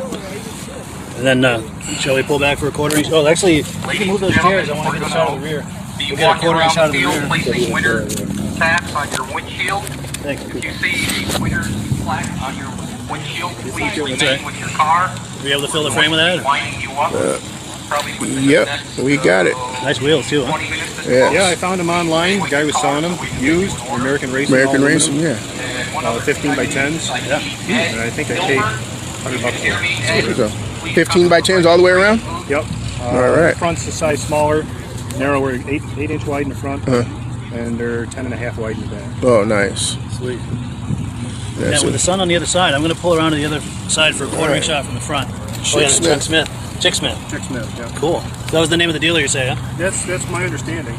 And then, shall we pull back for a quarter inch? Oh, actually, you can move those chairs. I want to get a shot of the rear. We'll get a quarter inch shot of the rear. Placing winter taps on your windshield. Thank you. If you see the winter flag on your windshield, please remain right. with your car. Were you able to fill the frame with that? Winding you up. Probably within the Yep, next, we got it. Nice wheels too, huh? 20 minutes to Yeah. Yeah, I found them online. The guy was selling them used. American Racing. American all Racing, aluminum. yeah. 15 by 10s. Yeah. And I think I paid $100 for it. So, 15 by 10s all the way around? Yep. All right. Front's the size smaller, narrower, 8-inch wide in the front, and they're 10.5 wide in the back. Oh, nice. Sweet. Yeah, Now, so with the sun on the other side, I'm going to pull around to the other side for a quarter inch shot from the front. Oh, yeah, Chick Smith. Chick Smith. Chick Smith, yeah. Cool. That was the name of the dealer, you say, huh? That's my understanding.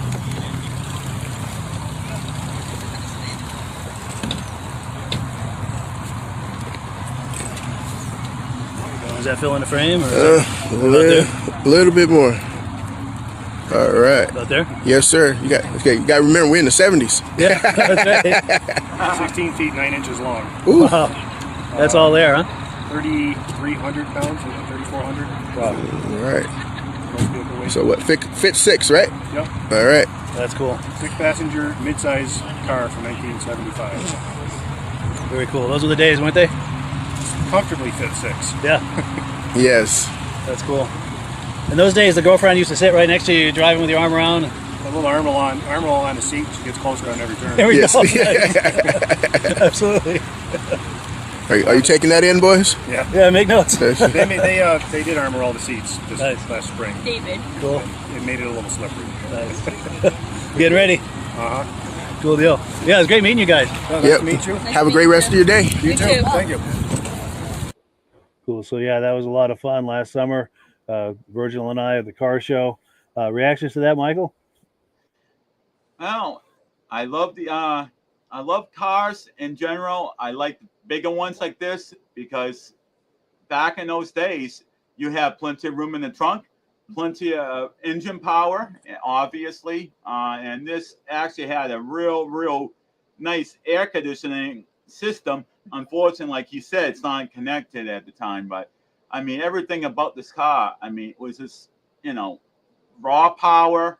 Does that fill in the frame? Or a little bit more. All right. about there? Yes, sir. You got to remember we're in the 70s. Yeah, that's right. 16 feet 9 inches long. Ooh. Wow. That's all there, huh? 3,300 pounds, 3,400. Wow. All right. So what? Fit 6, right? Yep. All right. That's cool. 6-passenger mid-size car from 1975. Very cool. Those were the days, weren't they? Comfortably fit 6. Yeah. Yes. That's cool. In those days, the girlfriend used to sit right next to you, driving with your arm around. A little arm on the seat. She gets closer on every turn. There we Yes. go. Absolutely. Are you taking that in, boys? Yeah. Yeah, make notes. They did armor all the seats this last spring. David. Cool. It made it a little slippery. Nice. Getting ready. Uh-huh. Cool deal. Yeah, it was great meeting you guys. Well, nice Yep. to meet you. Have a great rest of your day. You too. Thank you. Cool. So yeah, that was a lot of fun last summer. Virgil and I at the car show. Reactions to that, Michael? Well, I love cars in general. I like bigger ones like this because back in those days, you have plenty of room in the trunk, plenty of engine power, obviously. And this actually had a real nice air conditioning system. Unfortunately, like you said, it's not connected at the time. But, I mean, everything about this car, I mean, it was just, raw power,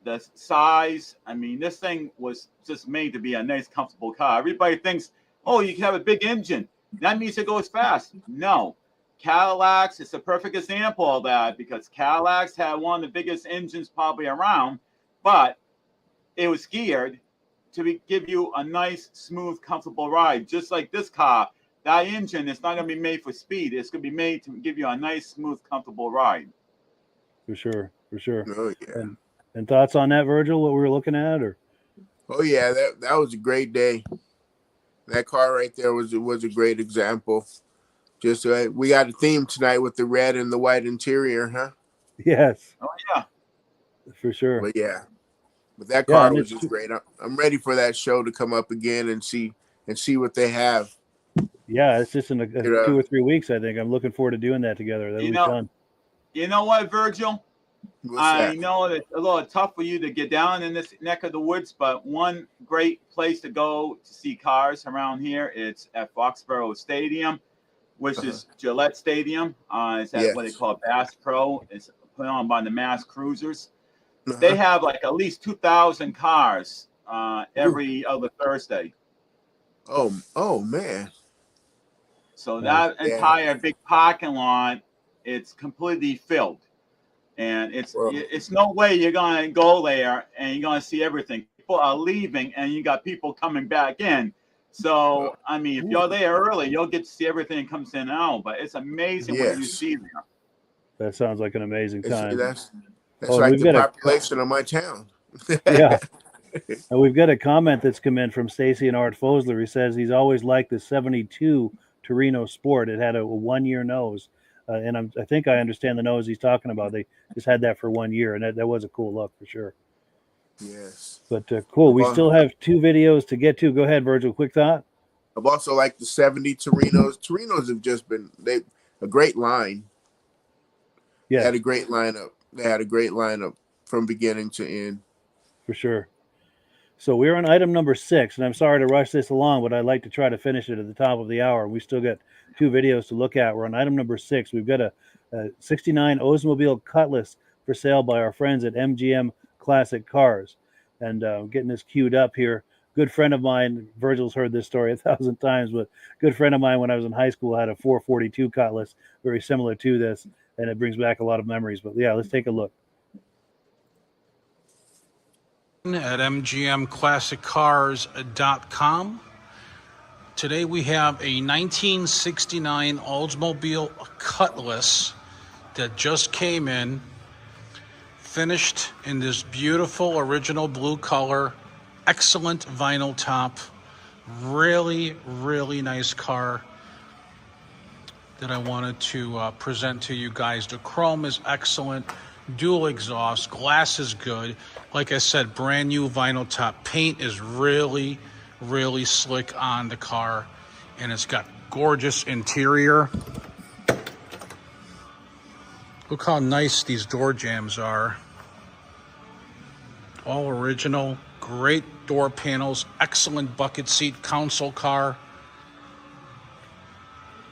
the size. I mean, this thing was just made to be a nice, comfortable car. Everybody thinks, oh, you can have a big engine. That means it goes fast. No. Cadillacs is a perfect example of that because Cadillacs had one of the biggest engines probably around, but it was geared to give you a nice, smooth, comfortable ride. Just like this car, that engine is not going to be made for speed. It's going to be made to give you a nice, smooth, comfortable ride. For sure. Oh yeah. And thoughts on that, Virgil? What we were looking at, or? Oh yeah, that was a great day. That car right there was a great example. Just we got a theme tonight with the red and the white interior, huh? Yes. Oh yeah. For sure. But that car and was just great. I'm ready for that show to come up again and see what they have. Yeah, it's just in 2 or 3 weeks, I think. I'm looking forward to doing that together. That'll be fun. You know what, Virgil? What's that? know that it's a little tough for you to get down in this neck of the woods, but one great place to go to see cars around here, it's at Foxborough Stadium. which is Gillette Stadium. It's at what they call Bass Pro. It's put on by the Mass Cruisers. They have like at least 2,000 cars every other Thursday. Oh man. So that entire big parking lot, it's completely filled. And it's no way you're going to go there and you're going to see everything. People are leaving and you got people coming back in. So, I mean, if you're there early, you'll get to see everything that comes in and out. But it's amazing what you see there. That sounds like an amazing time. That's like the population of my town. Yeah. And we've got a comment that's come in from Stacy and Art Fosler. He says he's always liked the 72 Torino Sport. It had a 1-year nose. And I think I understand the nose he's talking about. They just had that for 1 year, and that was a cool look for sure. Yes. But cool. We still have 2 videos to get to. Go ahead, Virgil. Quick thought. I've also liked the 70 Torinos. Torinos have just been a great line. Yeah. They had a great lineup from beginning to end. For sure. So we're on item number 6, and I'm sorry to rush this along, but I'd like to try to finish it at the top of the hour. We still got 2 videos to look at. We're on item number 6. We've got a 69 Oldsmobile Cutlass for sale by our friends at MGM Classic Cars. And getting this queued up here. Good friend of mine, Virgil's heard this story 1,000 times, but good friend of mine when I was in high school had a 442 Cutlass, very similar to this, and it brings back a lot of memories. But yeah, let's take a look. At mgmclassiccars.com. Today we have a 1969 Oldsmobile Cutlass that just came in, finished in this beautiful original blue color, excellent vinyl top, really, really nice car that I wanted to present to you guys. The chrome is excellent. Dual exhaust, glass is good. Like I said, brand new vinyl top. Paint is really, really slick on the car, and it's got gorgeous interior. Look how nice these door jambs are. All original, great door panels, excellent bucket seat console car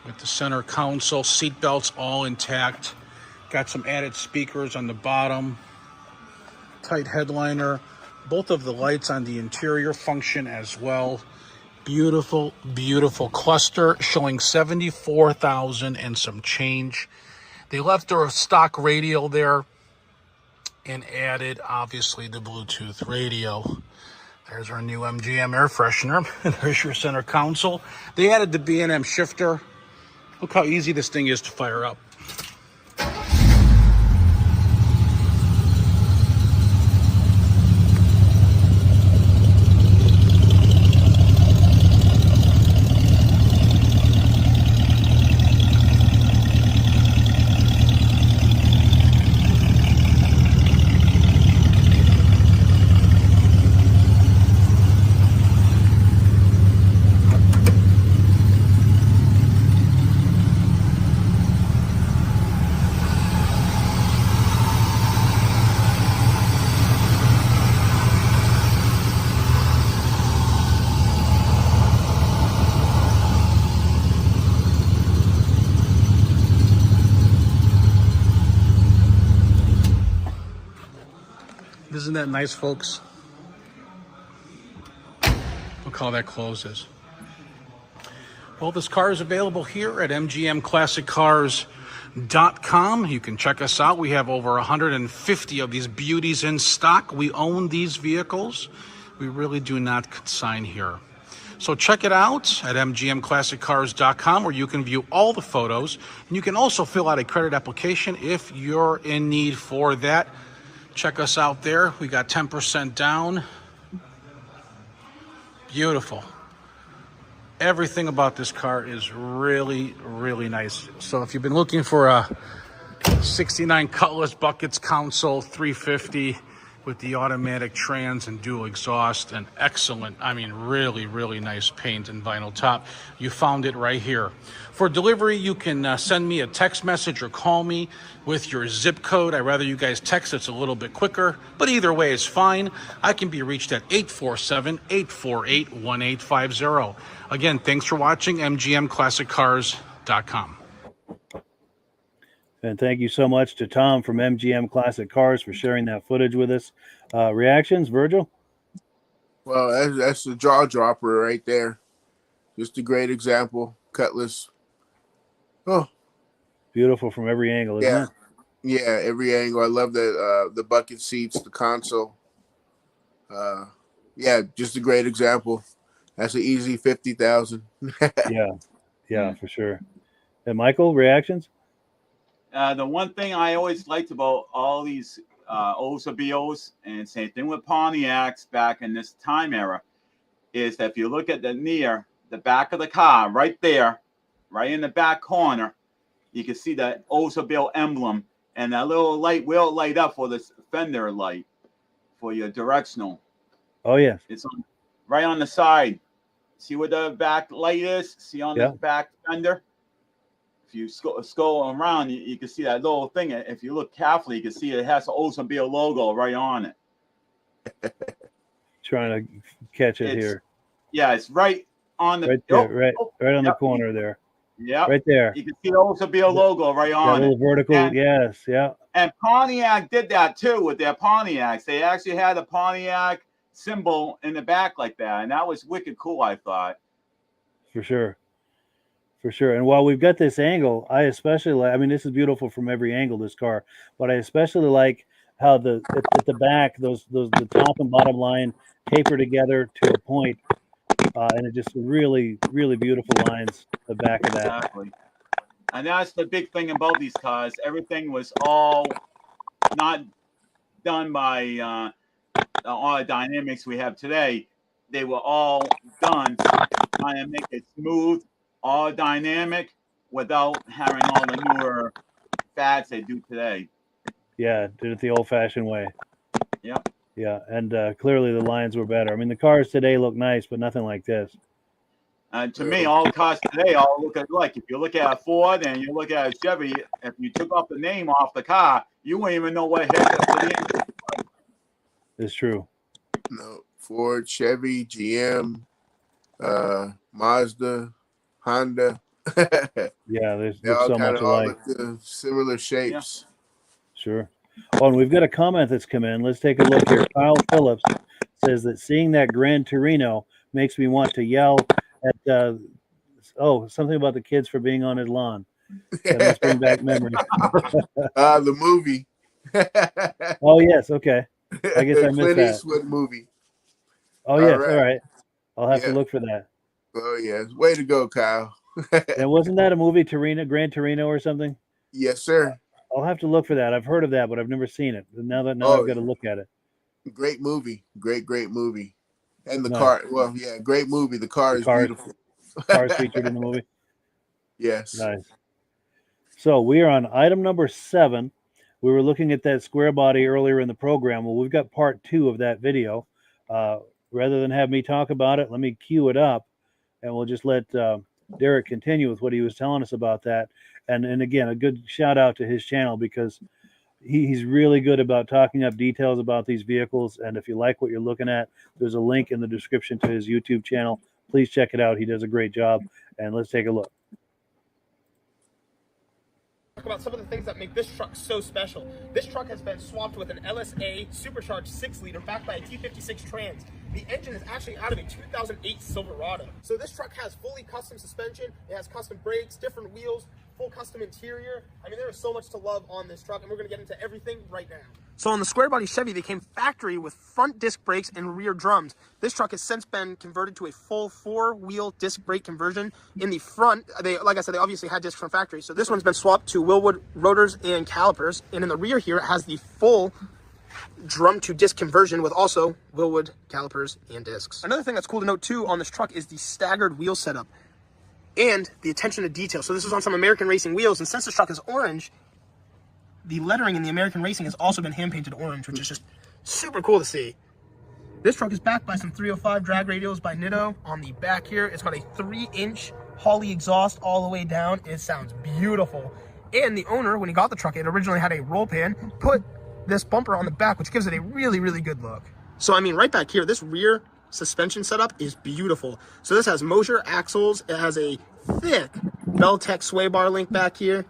with the center console, seat belts all intact. Got some added speakers on the bottom, tight headliner. Both of the lights on the interior function as well. Beautiful, beautiful cluster showing 74,000 and some change. They left their stock radio there and added, obviously, the Bluetooth radio. There's our new MGM air freshener. There's your center console. They added the B&M shifter. Look how easy this thing is to fire up. Isn't that nice, folks? Look how that closes. Well, this car is available here at mgmclassiccars.com. You can check us out. We have over 150 of these beauties in stock. We own these vehicles. We really do not consign here. So check it out at mgmclassiccars.com, where you can view all the photos. And you can also fill out a credit application if you're in need for that. Check us out there. We got 10% down. Beautiful. Everything about this car is really, really nice. So if you've been looking for a 69 Cutlass buckets console 350 with the automatic trans and dual exhaust and excellent, I mean, really, really nice paint and vinyl top, you found it right here. For delivery, you can send me a text message or call me with your zip code. I'd rather you guys text. It's a little bit quicker, but either way is fine. I can be reached at 847-848-1850. Again, thanks for watching MGM Classic Cars. Chevy.com. And thank you so much to Tom from MGM Classic Cars for sharing that footage with us. Reactions, Virgil? Well, that's the jaw dropper right there. Just a great example. Cutlass. Oh, beautiful from every angle, isn't it? Yeah, every angle. I love the bucket seats, the console. Yeah, just a great example. That's an easy 50,000. Yeah, for sure. And Michael, reactions? The one thing I always liked about all these Oldsmobiles, and same thing with Pontiacs back in this time era, is that if you look at the back of the car, right there, right in the back corner, you can see the Oldsmobile emblem, and that little light will light up for this fender light for your directional. Oh, yes. It's right on the side. See where the back light is? See on the back fender? If you scroll around, you can see that little thing. If you look carefully, you can see it has the Oldsmobile logo right on it. Trying to catch it here. Yeah, it's right on the... Right there, right on the corner there. Yeah. Right there. You can see the Oldsmobile logo right on that it. little vertical, yes, yeah. And Pontiac did that too with their Pontiacs. They actually had a Pontiac symbol in the back like that, and that was wicked cool, I thought. For sure. For sure. And while we've got this angle, I especially like, I mean, this is beautiful from every angle, this car, but I especially like how at the back, the top and bottom line taper together to a point, and it just really, really beautiful lines, the back of that. Exactly. And that's the big thing about these cars. Everything was all not done by all the dynamics we have today. They were all done trying to make it smooth, all dynamic, without having all the newer fads they do today. Yeah, did it the old-fashioned way. Yep. Yeah, and clearly the lines were better. I mean, the cars today look nice, but nothing like this. To me, all cars today all look alike. If you look at a Ford and you look at a Chevy, if you took off the name off the car, you wouldn't even know what heck. It's true. No, Ford, Chevy, GM, Mazda, Honda. Yeah, there's all so much alike. All similar shapes. Yeah. Sure. Oh, and we've got a comment that's come in. Let's take a look here. Kyle Phillips says that seeing that Grand Torino makes me want to yell at something about the kids for being on his lawn. That must bring back memories. The movie. Oh yes, okay. I guess I missed Clint that. Eastwood movie. Oh yes, all right. I'll have to look for that. Oh yes, way to go, Kyle. And wasn't that a movie, Gran Torino or something? Yes, sir. I'll have to look for that. I've heard of that, but I've never seen it. Now I've got to look at it. Great movie. Great movie. And the car, great movie. The car is beautiful. Cars featured in the movie. Yes. Nice. So we are on item number 7. We were looking at that square body earlier in the program. Well, we've got part 2 of that video. Rather than have me talk about it, let me cue it up, and we'll just let Derek continue with what he was telling us about that. And again, a good shout out to his channel, because he's really good about talking up details about these vehicles. And if you like what you're looking at, there's a link in the description to his YouTube channel. Please check it out. He does a great job. And let's take a look. Talk about some of the things that make this truck so special. This truck has been swapped with an LSA supercharged 6-liter backed by a T56 Trans. The engine is actually out of a 2008 Silverado. So this truck has fully custom suspension, it has custom brakes, different wheels, full custom interior. I mean, there is so much to love on this truck, and we're going to get into everything right now. So on the square body Chevy, they came factory with front disc brakes and rear drums. This truck has since been converted to a full 4-wheel disc brake conversion. In the front, like I said, they obviously had discs from factory. So this one's been swapped to Wilwood rotors and calipers. And in the rear here, it has the full drum to disc conversion with also Wilwood calipers and discs. Another thing that's cool to note too on this truck is the staggered wheel setup and the attention to detail. So this is on some American Racing wheels, and since this truck is orange, the lettering in the American Racing has also been hand painted orange, which is just super cool to see. This truck is backed by some 305 drag radials by Nitto. On the back here, it's got a 3-inch Holley exhaust all the way down. It sounds beautiful. And the owner, when he got the truck, it originally had a roll pan, put this bumper on the back, which gives it a really, really good look. So I mean, right back here, this rear suspension setup is beautiful. So this has Mosier axles, it has a thick Beltec sway bar link back here.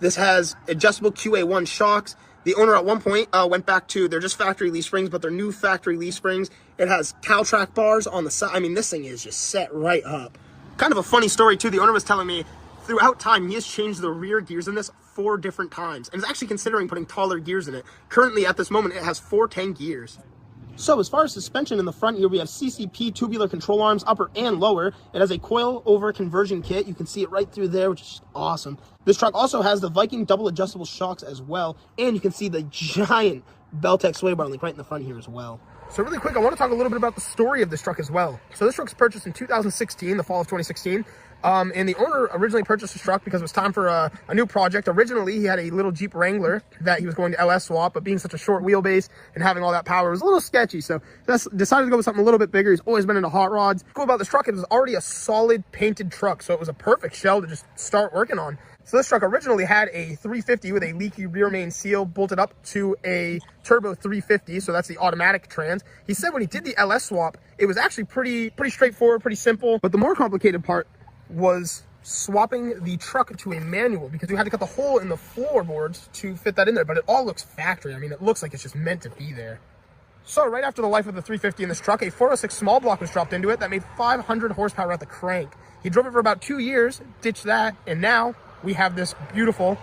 This has adjustable QA1 shocks. The owner at one point went back to, they're just factory leaf springs, but they're new factory leaf springs. It has Caltrack bars on the side. I mean, this thing is just set right up. Kind of a funny story too. The owner was telling me throughout time, he has changed the rear gears in this 4 different times and is actually considering putting taller gears in it. Currently at this moment, it has 410 gears. So as far as suspension in the front here, we have CCP tubular control arms, upper and lower. It has a coil-over conversion kit. You can see it right through there, which is awesome. This truck also has the Viking double adjustable shocks as well, and you can see the giant Beltec sway bar link right in the front here as well. So really quick, I want to talk a little bit about the story of this truck as well. So this truck was purchased in 2016, the fall of 2016. And the owner originally purchased this truck because it was time for a new project. Originally, he had a little Jeep Wrangler that he was going to LS swap, but being such a short wheelbase and having all that power was a little sketchy. So decided to go with something a little bit bigger. He's always been into hot rods. Cool about this truck, it was already a solid painted truck, so it was a perfect shell to just start working on. So this truck originally had a 350 with a leaky rear main seal bolted up to a turbo 350, so that's the automatic trans. He said when he did the LS swap, it was actually pretty straightforward, pretty simple. But the more complicated part was swapping the truck to a manual, because we had to cut the hole in the floorboards to fit that in there, but it all looks factory. I mean, it looks like it's just meant to be there. So right after the life of the 350 in this truck, a 406 small block was dropped into it that made 500 horsepower at the crank. He drove it for about 2 years, ditched that, and now we have this beautiful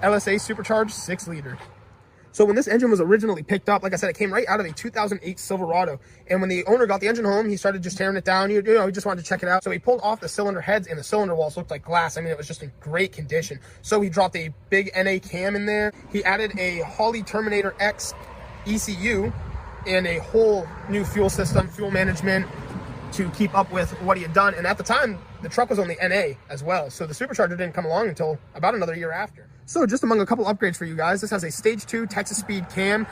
LSA Supercharged 6-liter. So when this engine was originally picked up, like I said, it came right out of a 2008 Silverado. And when the owner got the engine home, he started just tearing it down. You know, he just wanted to check it out. So he pulled off the cylinder heads, and the cylinder walls looked like glass. I mean, it was just in great condition. So he dropped a big NA cam in there. He added a Holley Terminator X ECU and a whole new fuel system, fuel management, to keep up with what he had done. And at the time, the truck was only NA as well. So the Supercharger didn't come along until about another year after. So just among a couple upgrades for you guys, this has a Stage 2 Texas Speed cam.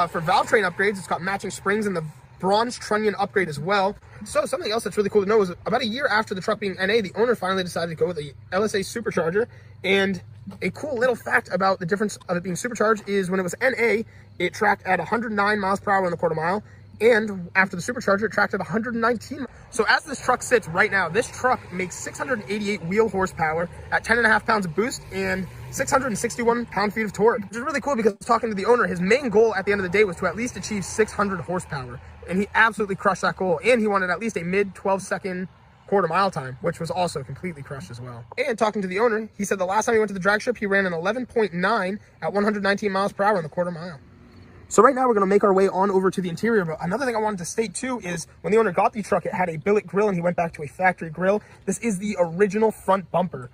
For valve train upgrades, it's got matching springs and the bronze trunnion upgrade as well. So something else that's really cool to know is about a year after the truck being NA, the owner finally decided to go with a LSA Supercharger. And a cool little fact about the difference of it being supercharged is when it was NA, it tracked at 109 miles per hour on the quarter mile. And after the Supercharger, it tracked at 119. So as this truck sits right now, this truck makes 688 wheel horsepower at 10.5 pounds of boost and 661 pound-feet of torque, which is really cool because talking to the owner, his main goal at the end of the day was to at least achieve 600 horsepower. And he absolutely crushed that goal. And he wanted at least a mid 12-second quarter mile time, which was also completely crushed as well. And talking to the owner, he said the last time he went to the drag strip, he ran an 11.9 at 119 miles per hour in the quarter mile. So right now we're going to make our way on over to the interior. But another thing I wanted to state too is when the owner got the truck, it had a billet grill and he went back to a factory grill. This is the original front bumper.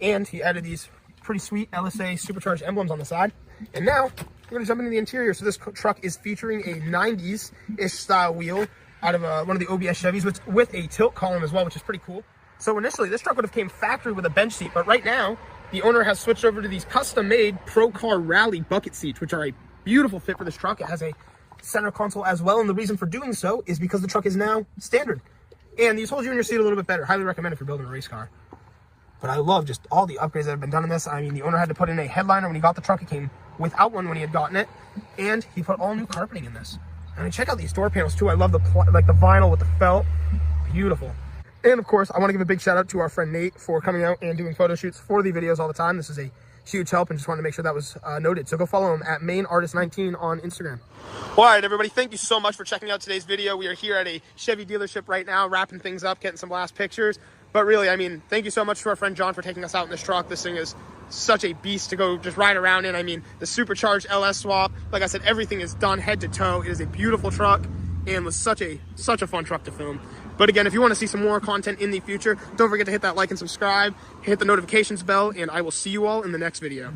And he added these pretty sweet LSA Supercharged emblems on the side. And now we're going to jump into the interior. So this truck is featuring a 90s-ish style wheel out of one of the OBS Chevys with a tilt column as well, which is pretty cool. So initially this truck would have came factory with a bench seat, but right now the owner has switched over to these custom-made Pro Car Rally bucket seats, which are a beautiful fit for this truck. It has a center console as well, and the reason for doing so is because the truck is now standard. And these hold you in your seat a little bit better. Highly recommend if you're building a race car. But I love just all the upgrades that have been done in this. I mean, the owner had to put in a headliner when he got the truck. It came without one when he had gotten it, and he put all new carpeting in this. I mean, check out these door panels too. I love the vinyl with the felt. Beautiful. And of course, I want to give a big shout out to our friend Nate for coming out and doing photo shoots for the videos all the time. This is a huge help, and just wanted to make sure that was noted. So go follow him at mainartist19 on Instagram. All right, everybody, thank you so much for checking out today's video. We are here at a Chevy dealership right now, wrapping things up, getting some last pictures. But really, I mean, thank you so much to our friend John for taking us out in this truck. This thing is such a beast to go just ride around in. I mean, the Supercharged LS swap, like I said, everything is done head to toe. It is a beautiful truck and was such a fun truck to film. But again, if you want to see some more content in the future, don't forget to hit that like and subscribe, hit the notifications bell, and I will see you all in the next video.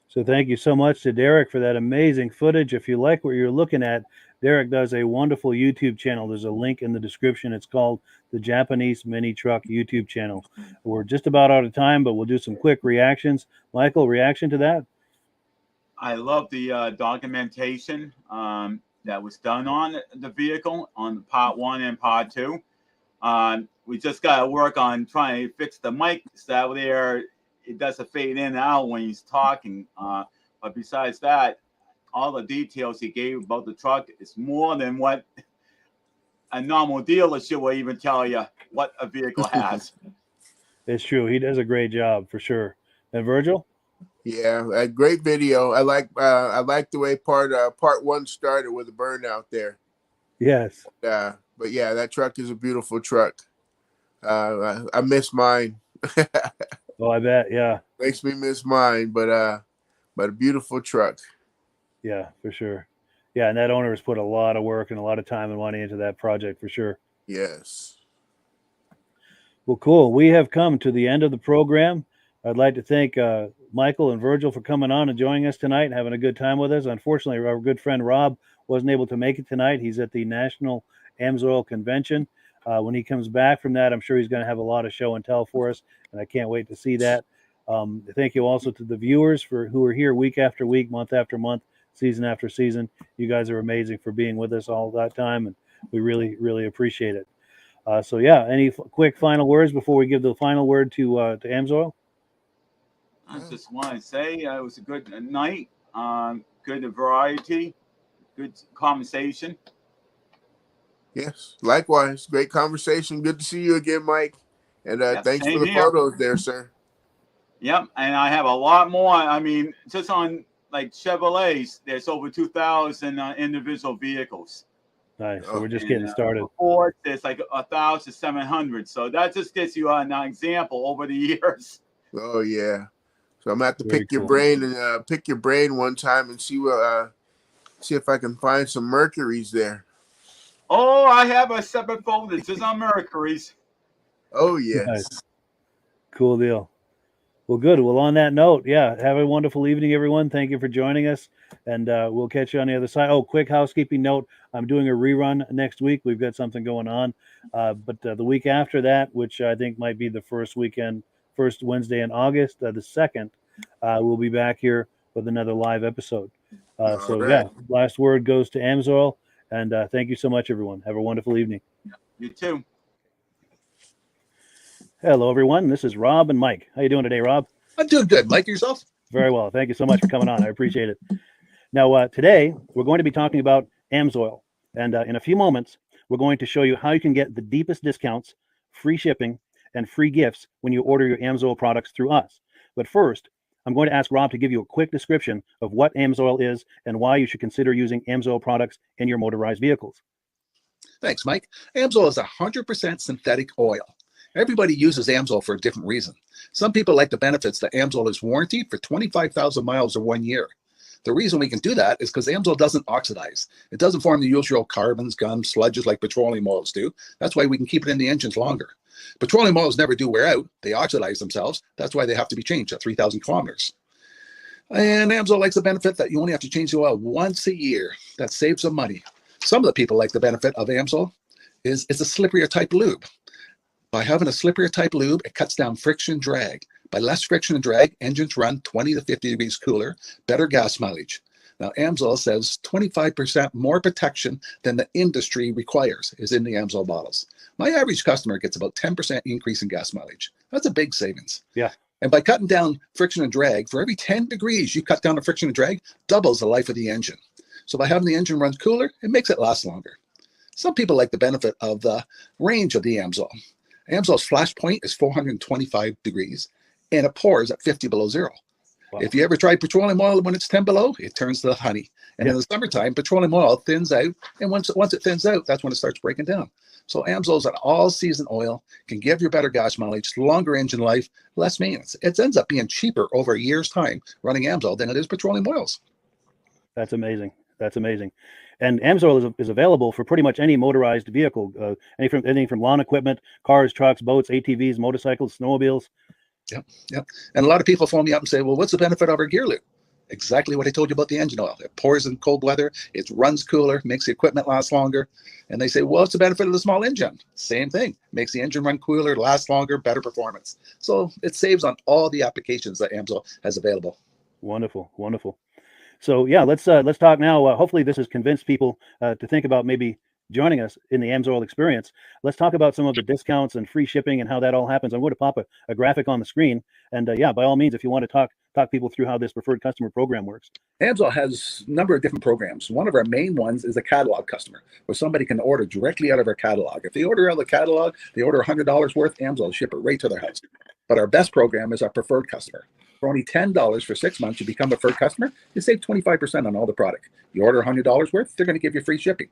So thank you so much to Derek for that amazing footage. If you like what you're looking at, Derek does a wonderful YouTube channel. There's a link in the description. It's called the Japanese Minitruck YouTube channel. We're just about out of time, but we'll do some quick reactions. Michael, reaction to that? I love the documentation that was done on the vehicle on part 1 and part 2. We just got to work on trying to fix the mic so that there it doesn't fade in and out when he's talking. But besides that, all the details he gave about the truck is more than what a normal dealership will even tell you what a vehicle has. It's true. He does a great job for sure. And Virgil? Yeah, a great video. I like the way part one started with a burnout there. Yes. But yeah, that truck is a beautiful truck. I miss mine. Oh, I bet. Yeah. Makes me miss mine, but a beautiful truck. Yeah, for sure. Yeah, and that owner has put a lot of work and a lot of time and money into that project for sure. Yes. Well, cool. We have come to the end of the program. I'd like to thank Michael and Virgil for coming on and joining us tonight and having a good time with us. Unfortunately, our good friend Rob wasn't able to make it tonight. He's at the National Amsoil Convention. When he comes back from that, I'm sure he's going to have a lot of show and tell for us, and I can't wait to see that. Thank you also to the viewers who are here week after week, month after month, season after season. You guys are amazing for being with us all that time, and we really, really appreciate it. So yeah, any quick final words before we give the final word to Amsoil? I just want to say it was a good night, good variety, good conversation. Yes, likewise. Great conversation. Good to see you again, Mike. And thanks for the photos there, sir. Yep, and I have a lot more. I mean, just on like Chevrolets, there's over 2,000 individual vehicles. Nice. So we're just getting started. Ford, there's like 1,700. So that just gives you an example over the years. Oh yeah. So I'm gonna have to pick your brain and pick your brain one time and see if I can find some Mercuries there. Oh, I have a separate folder just on Mercuries. Oh yes. Nice. Cool deal. Well, good. Well, on that note, yeah, have a wonderful evening, everyone. Thank you for joining us, and we'll catch you on the other side. Oh, quick housekeeping note. I'm doing a rerun next week. We've got something going on, but the week after that, which I think might be the first Wednesday in August, the 2nd, we'll be back here with another live episode. So, right. Yeah, last word goes to Amsoil, and thank you so much, everyone. Have a wonderful evening. You too. Hello, everyone. This is Rob and Mike. How you doing today, Rob? I'm doing good. Mike, yourself? Very well. Thank you so much for coming on. I appreciate it. Now, today, we're going to be talking about Amsoil. And in a few moments, we're going to show you how you can get the deepest discounts, free shipping, and free gifts when you order your Amsoil products through us. But first, I'm going to ask Rob to give you a quick description of what Amsoil is and why you should consider using Amsoil products in your motorized vehicles. Thanks, Mike. Amsoil is 100% synthetic oil. Everybody uses Amsoil for a different reason. Some people like the benefits that Amsoil is warranted for 25,000 miles or 1 year. The reason we can do that is because Amsoil doesn't oxidize. It doesn't form the usual carbons, gums, sludges like petroleum oils do. That's why we can keep it in the engines longer. Petroleum oils never do wear out. They oxidize themselves. That's why they have to be changed at 3,000 kilometers. And Amsoil likes the benefit that you only have to change the oil once a year. That saves some money. Some of the people like the benefit of Amsoil is it's a slipperier type lube. By having a slipperier type lube, it cuts down friction drag. By less friction and drag, engines run 20 to 50 degrees cooler, better gas mileage. Now, Amsoil says 25% more protection than the industry requires is in the Amsoil bottles. My average customer gets about 10% increase in gas mileage. That's a big savings. Yeah. And by cutting down friction and drag, for every 10 degrees you cut down the friction and drag, doubles the life of the engine. So by having the engine run cooler, it makes it last longer. Some people like the benefit of the range of the Amsoil. Amsoil's flash point is 425 degrees, and it pours at 50 below zero. Wow. If you ever tried petroleum oil when it's 10 below, it turns to honey. And in the summertime, petroleum oil thins out, and once it thins out, that's when it starts breaking down. So Amsoil's an all-season oil, can give you better gas mileage, longer engine life, less maintenance. It ends up being cheaper over a year's time running Amsoil than it is petroleum oils. That's amazing. That's amazing. And Amsoil is available for pretty much any motorized vehicle, anything from lawn equipment, cars, trucks, boats, ATVs, motorcycles, snowmobiles. Yep. And a lot of people phone me up and say, well, what's the benefit of our gear lube? Exactly what I told you about the engine oil. It pours in cold weather, it runs cooler, makes the equipment last longer. And they say, well, what's the benefit of the small engine? Same thing. Makes the engine run cooler, last longer, better performance. So it saves on all the applications that Amsoil has available. Wonderful, wonderful. So yeah, let's talk now. Hopefully this has convinced people to think about maybe joining us in the Amsoil experience. Let's talk about some of the discounts and free shipping and how that all happens. I'm going to pop a graphic on the screen. And yeah, by all means, if you want to talk talk people through how this preferred customer program works. Amsoil has a number of different programs. One of our main ones is a catalog customer, where somebody can order directly out of our catalog. If they order out of the catalog, they order $100 worth, Amsoil will ship it right to their house. But our best program is our preferred customer. For only $10 for 6 months, you become a preferred customer, you save 25% on all the product. You order $100 worth, they're going to give you free shipping.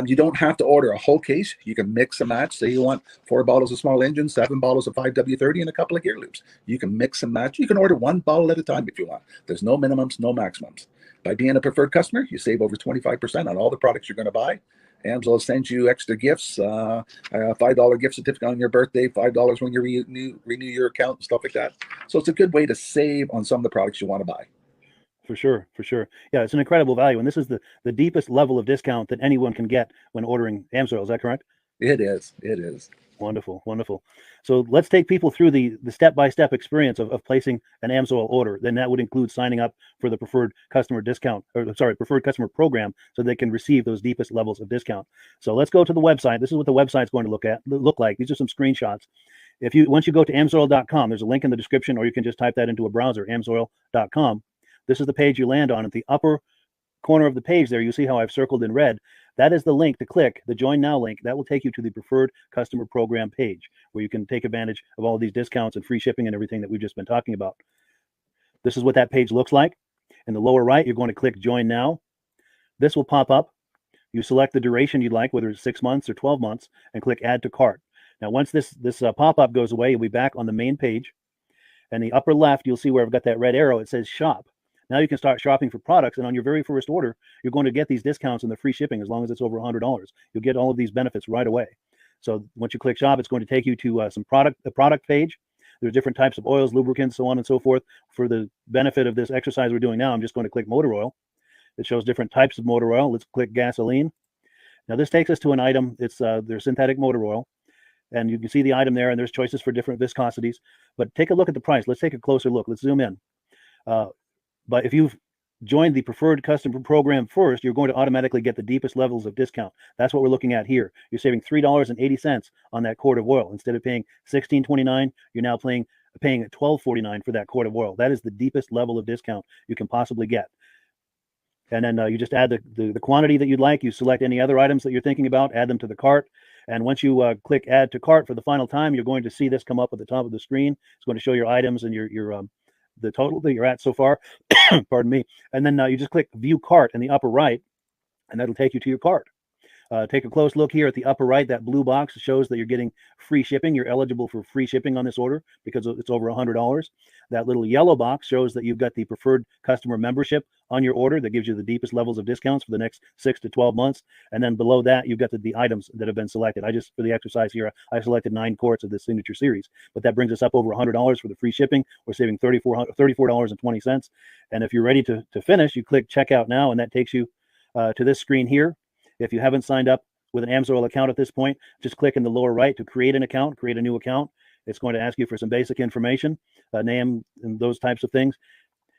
You don't have to order a whole case. You can mix and match. Say you want 4 bottles of small engine, 7 bottles of 5W30, and a couple of gear loops. You can mix and match. You can order 1 bottle at a time if you want. There's no minimums, no maximums. By being a preferred customer, you save over 25% on all the products you're going to buy. Amsoil sends you extra gifts, a $5 gift certificate on your birthday, $5 when you renew your account, and stuff like that. So it's a good way to save on some of the products you want to buy. For sure, for sure. Yeah, it's an incredible value, and this is the deepest level of discount that anyone can get when ordering Amsoil. Is that correct? It is. It is. Wonderful, wonderful. So let's take people through the step-by-step experience of placing an Amsoil order. Then that would include signing up for the preferred customer discount, or sorry, preferred customer program, so they can receive those deepest levels of discount. So let's go to the website. This is what the website's going to look like. These are some screenshots. Once you go to amsoil.com, there's a link in the description, or you can just type that into a browser, amsoil.com. This is the page you land on. At the upper corner of the page there, you see how I've circled in red. That is the link to click, the Join Now link. That will take you to the Preferred Customer Program page, where you can take advantage of all of these discounts and free shipping and everything that we've just been talking about. This is what that page looks like. In the lower right, you're going to click Join Now. This will pop up. You select the duration you'd like, whether it's 6 months or 12 months, and click Add to Cart. Now, once this pop-up goes away, you'll be back on the main page. And the upper left, you'll see where I've got that red arrow. It says Shop. Now you can start shopping for products, and on your very first order, you're going to get these discounts and the free shipping as long as it's over $100. You'll get all of these benefits right away. So once you click Shop, it's going to take you to a product page. There's different types of oils, lubricants, so on and so forth. For the benefit of this exercise we're doing now, I'm just going to click motor oil. It shows different types of motor oil. Let's click gasoline. Now this takes us to an item. It's their synthetic motor oil. And you can see the item there, and there's choices for different viscosities. But take a look at the price. Let's take a closer look. Let's zoom in. But if you've joined the preferred customer program first, you're going to automatically get the deepest levels of discount. That's what we're looking at here. You're saving $3.80 on that quart of oil. Instead of paying $16.29, you're now paying $12.49 for that quart of oil. That is the deepest level of discount you can possibly get. And then you just add the quantity that you'd like. You select any other items that you're thinking about, add them to the cart. And once you click Add to Cart for the final time, you're going to see this come up at the top of the screen. It's going to show your items and your the total that you're at so far. Pardon me. And then you just click View Cart in the upper right, and that'll take you to your cart. Take a close look here at the upper right. That blue box shows that you're getting free shipping. You're eligible for free shipping on this order because it's over $100. That little yellow box shows that you've got the preferred customer membership on your order that gives you the deepest levels of discounts for the next 6 to 12 months. And then below that, you've got the items that have been selected. For the exercise here, I selected 9 quarts of the signature series, but that brings us up over $100 for the free shipping. We're saving $34.20. And if you're ready to finish, you click Checkout Now, and that takes you to this screen here. If you haven't signed up with an Amsoil account at this point, just click in the lower right to create an account, create a new account. It's going to ask you for some basic information, name and those types of things.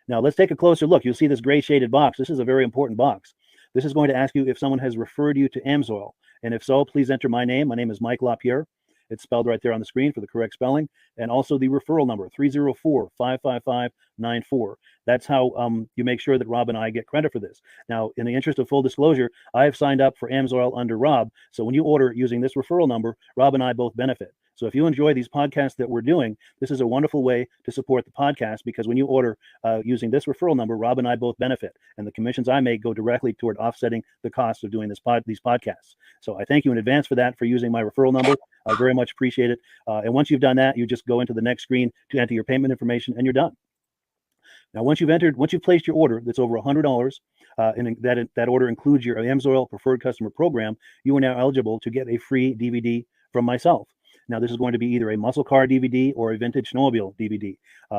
Now let's take a closer look. You'll see this gray shaded box. This is a very important box. This is going to ask you if someone has referred you to Amsoil. And if so, please enter my name. My name is Mike LaPierre. It's spelled right there on the screen for the correct spelling. And also the referral number, 304-555-94. That's how you make sure that Rob and I get credit for this. Now, in the interest of full disclosure, I have signed up for Amsoil under Rob. So when you order using this referral number, Rob and I both benefit. So if you enjoy these podcasts that we're doing, this is a wonderful way to support the podcast, because when you order using this referral number, Rob and I both benefit. And the commissions I make go directly toward offsetting the cost of doing these podcasts. So I thank you in advance for that, for using my referral number. I very much appreciate it. And once you've done that, you just go into the next screen to enter your payment information, and you're done. Now, once you've placed your order that's over $100, and that order includes your Amsoil Preferred Customer Program, you are now eligible to get a free DVD from myself. Now, this is going to be either a muscle car DVD or a vintage snowmobile DVD.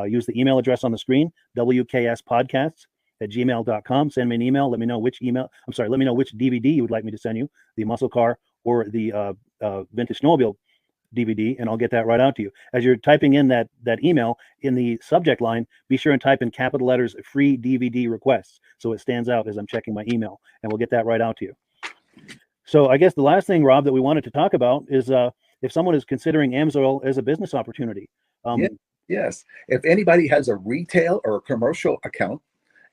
Use the email address on the screen, wkspodcasts@gmail.com. Send me an email. Let me know which DVD you would like me to send you, the muscle car or the vintage snowmobile DVD, and I'll get that right out to you. As you're typing in that email, in the subject line, be sure and type in capital letters, free DVD requests, so it stands out as I'm checking my email, and we'll get that right out to you. So I guess the last thing, Rob, that we wanted to talk about is if someone is considering Amsoil as a business opportunity. Yes. If anybody has a retail or a commercial account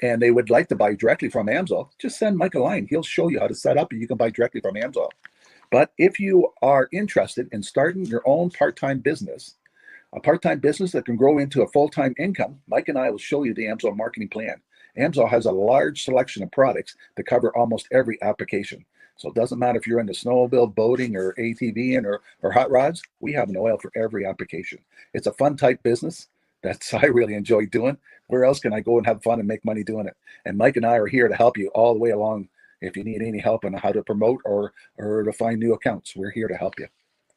and they would like to buy directly from Amsoil, just send Mike a line. He'll show you how to set up and you can buy directly from Amsoil. But if you are interested in starting your own part-time business, a part-time business that can grow into a full-time income, Mike and I will show you the Amsoil marketing plan. Amsoil has a large selection of products that cover almost every application. So it doesn't matter if you're into snowmobile, boating, or ATVing or hot rods, we have an oil for every application. It's a fun type business that's I really enjoy doing. Where else can I go and have fun and make money doing it? And Mike and I are here to help you all the way along. If you need any help on how to promote or to find new accounts, we're here to help you.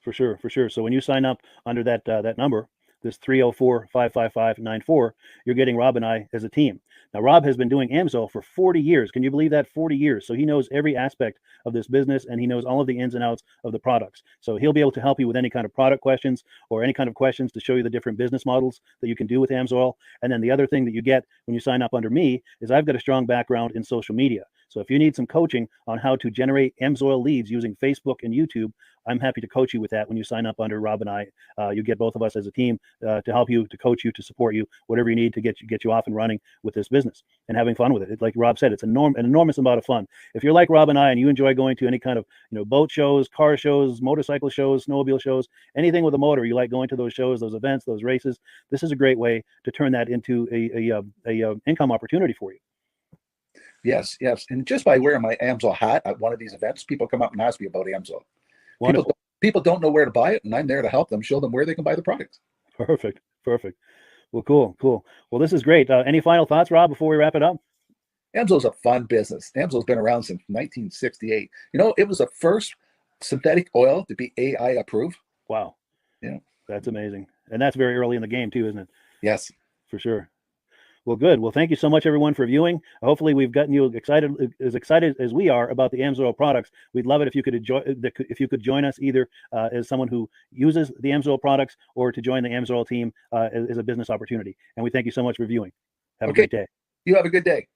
For sure, for sure. So when you sign up under that number, this 304-555-94, you're getting Rob and I as a team. Now, Rob has been doing Amsoil for 40 years. Can you believe that? 40 years. So he knows every aspect of this business, and he knows all of the ins and outs of the products. So he'll be able to help you with any kind of product questions or any kind of questions to show you the different business models that you can do with Amsoil. And then the other thing that you get when you sign up under me is I've got a strong background in social media. So if you need some coaching on how to generate Amsoil leads using Facebook and YouTube, I'm happy to coach you with that when you sign up under Rob and I. You get both of us as a team to help you, to coach you, to support you, whatever you need to get you off and running with this business and having fun with it. Like Rob said, it's an enormous amount of fun. If you're like Rob and I and you enjoy going to any kind of boat shows, car shows, motorcycle shows, snowmobile shows, anything with a motor, you like going to those shows, those events, those races, this is a great way to turn that into a income opportunity for you. Yes, yes. And just by wearing my Amsoil hat at one of these events, people come up and ask me about Amsoil. People don't know where to buy it, and I'm there to help them, show them where they can buy the product. Perfect. Well, cool. Well, this is great. Any final thoughts, Rob, before we wrap it up? Amsoil's a fun business. Amsoil's been around since 1968. It was the first synthetic oil to be AI approved. Wow. Yeah. That's amazing. And that's very early in the game too, isn't it? Yes. For sure. Well, good. Well, thank you so much, everyone, for viewing. Hopefully, we've gotten you excited as we are about the Amsoil products. We'd love it if you could join us either as someone who uses the Amsoil products or to join the Amsoil team as a business opportunity. And we thank you so much for viewing. Have a great day. You have a good day.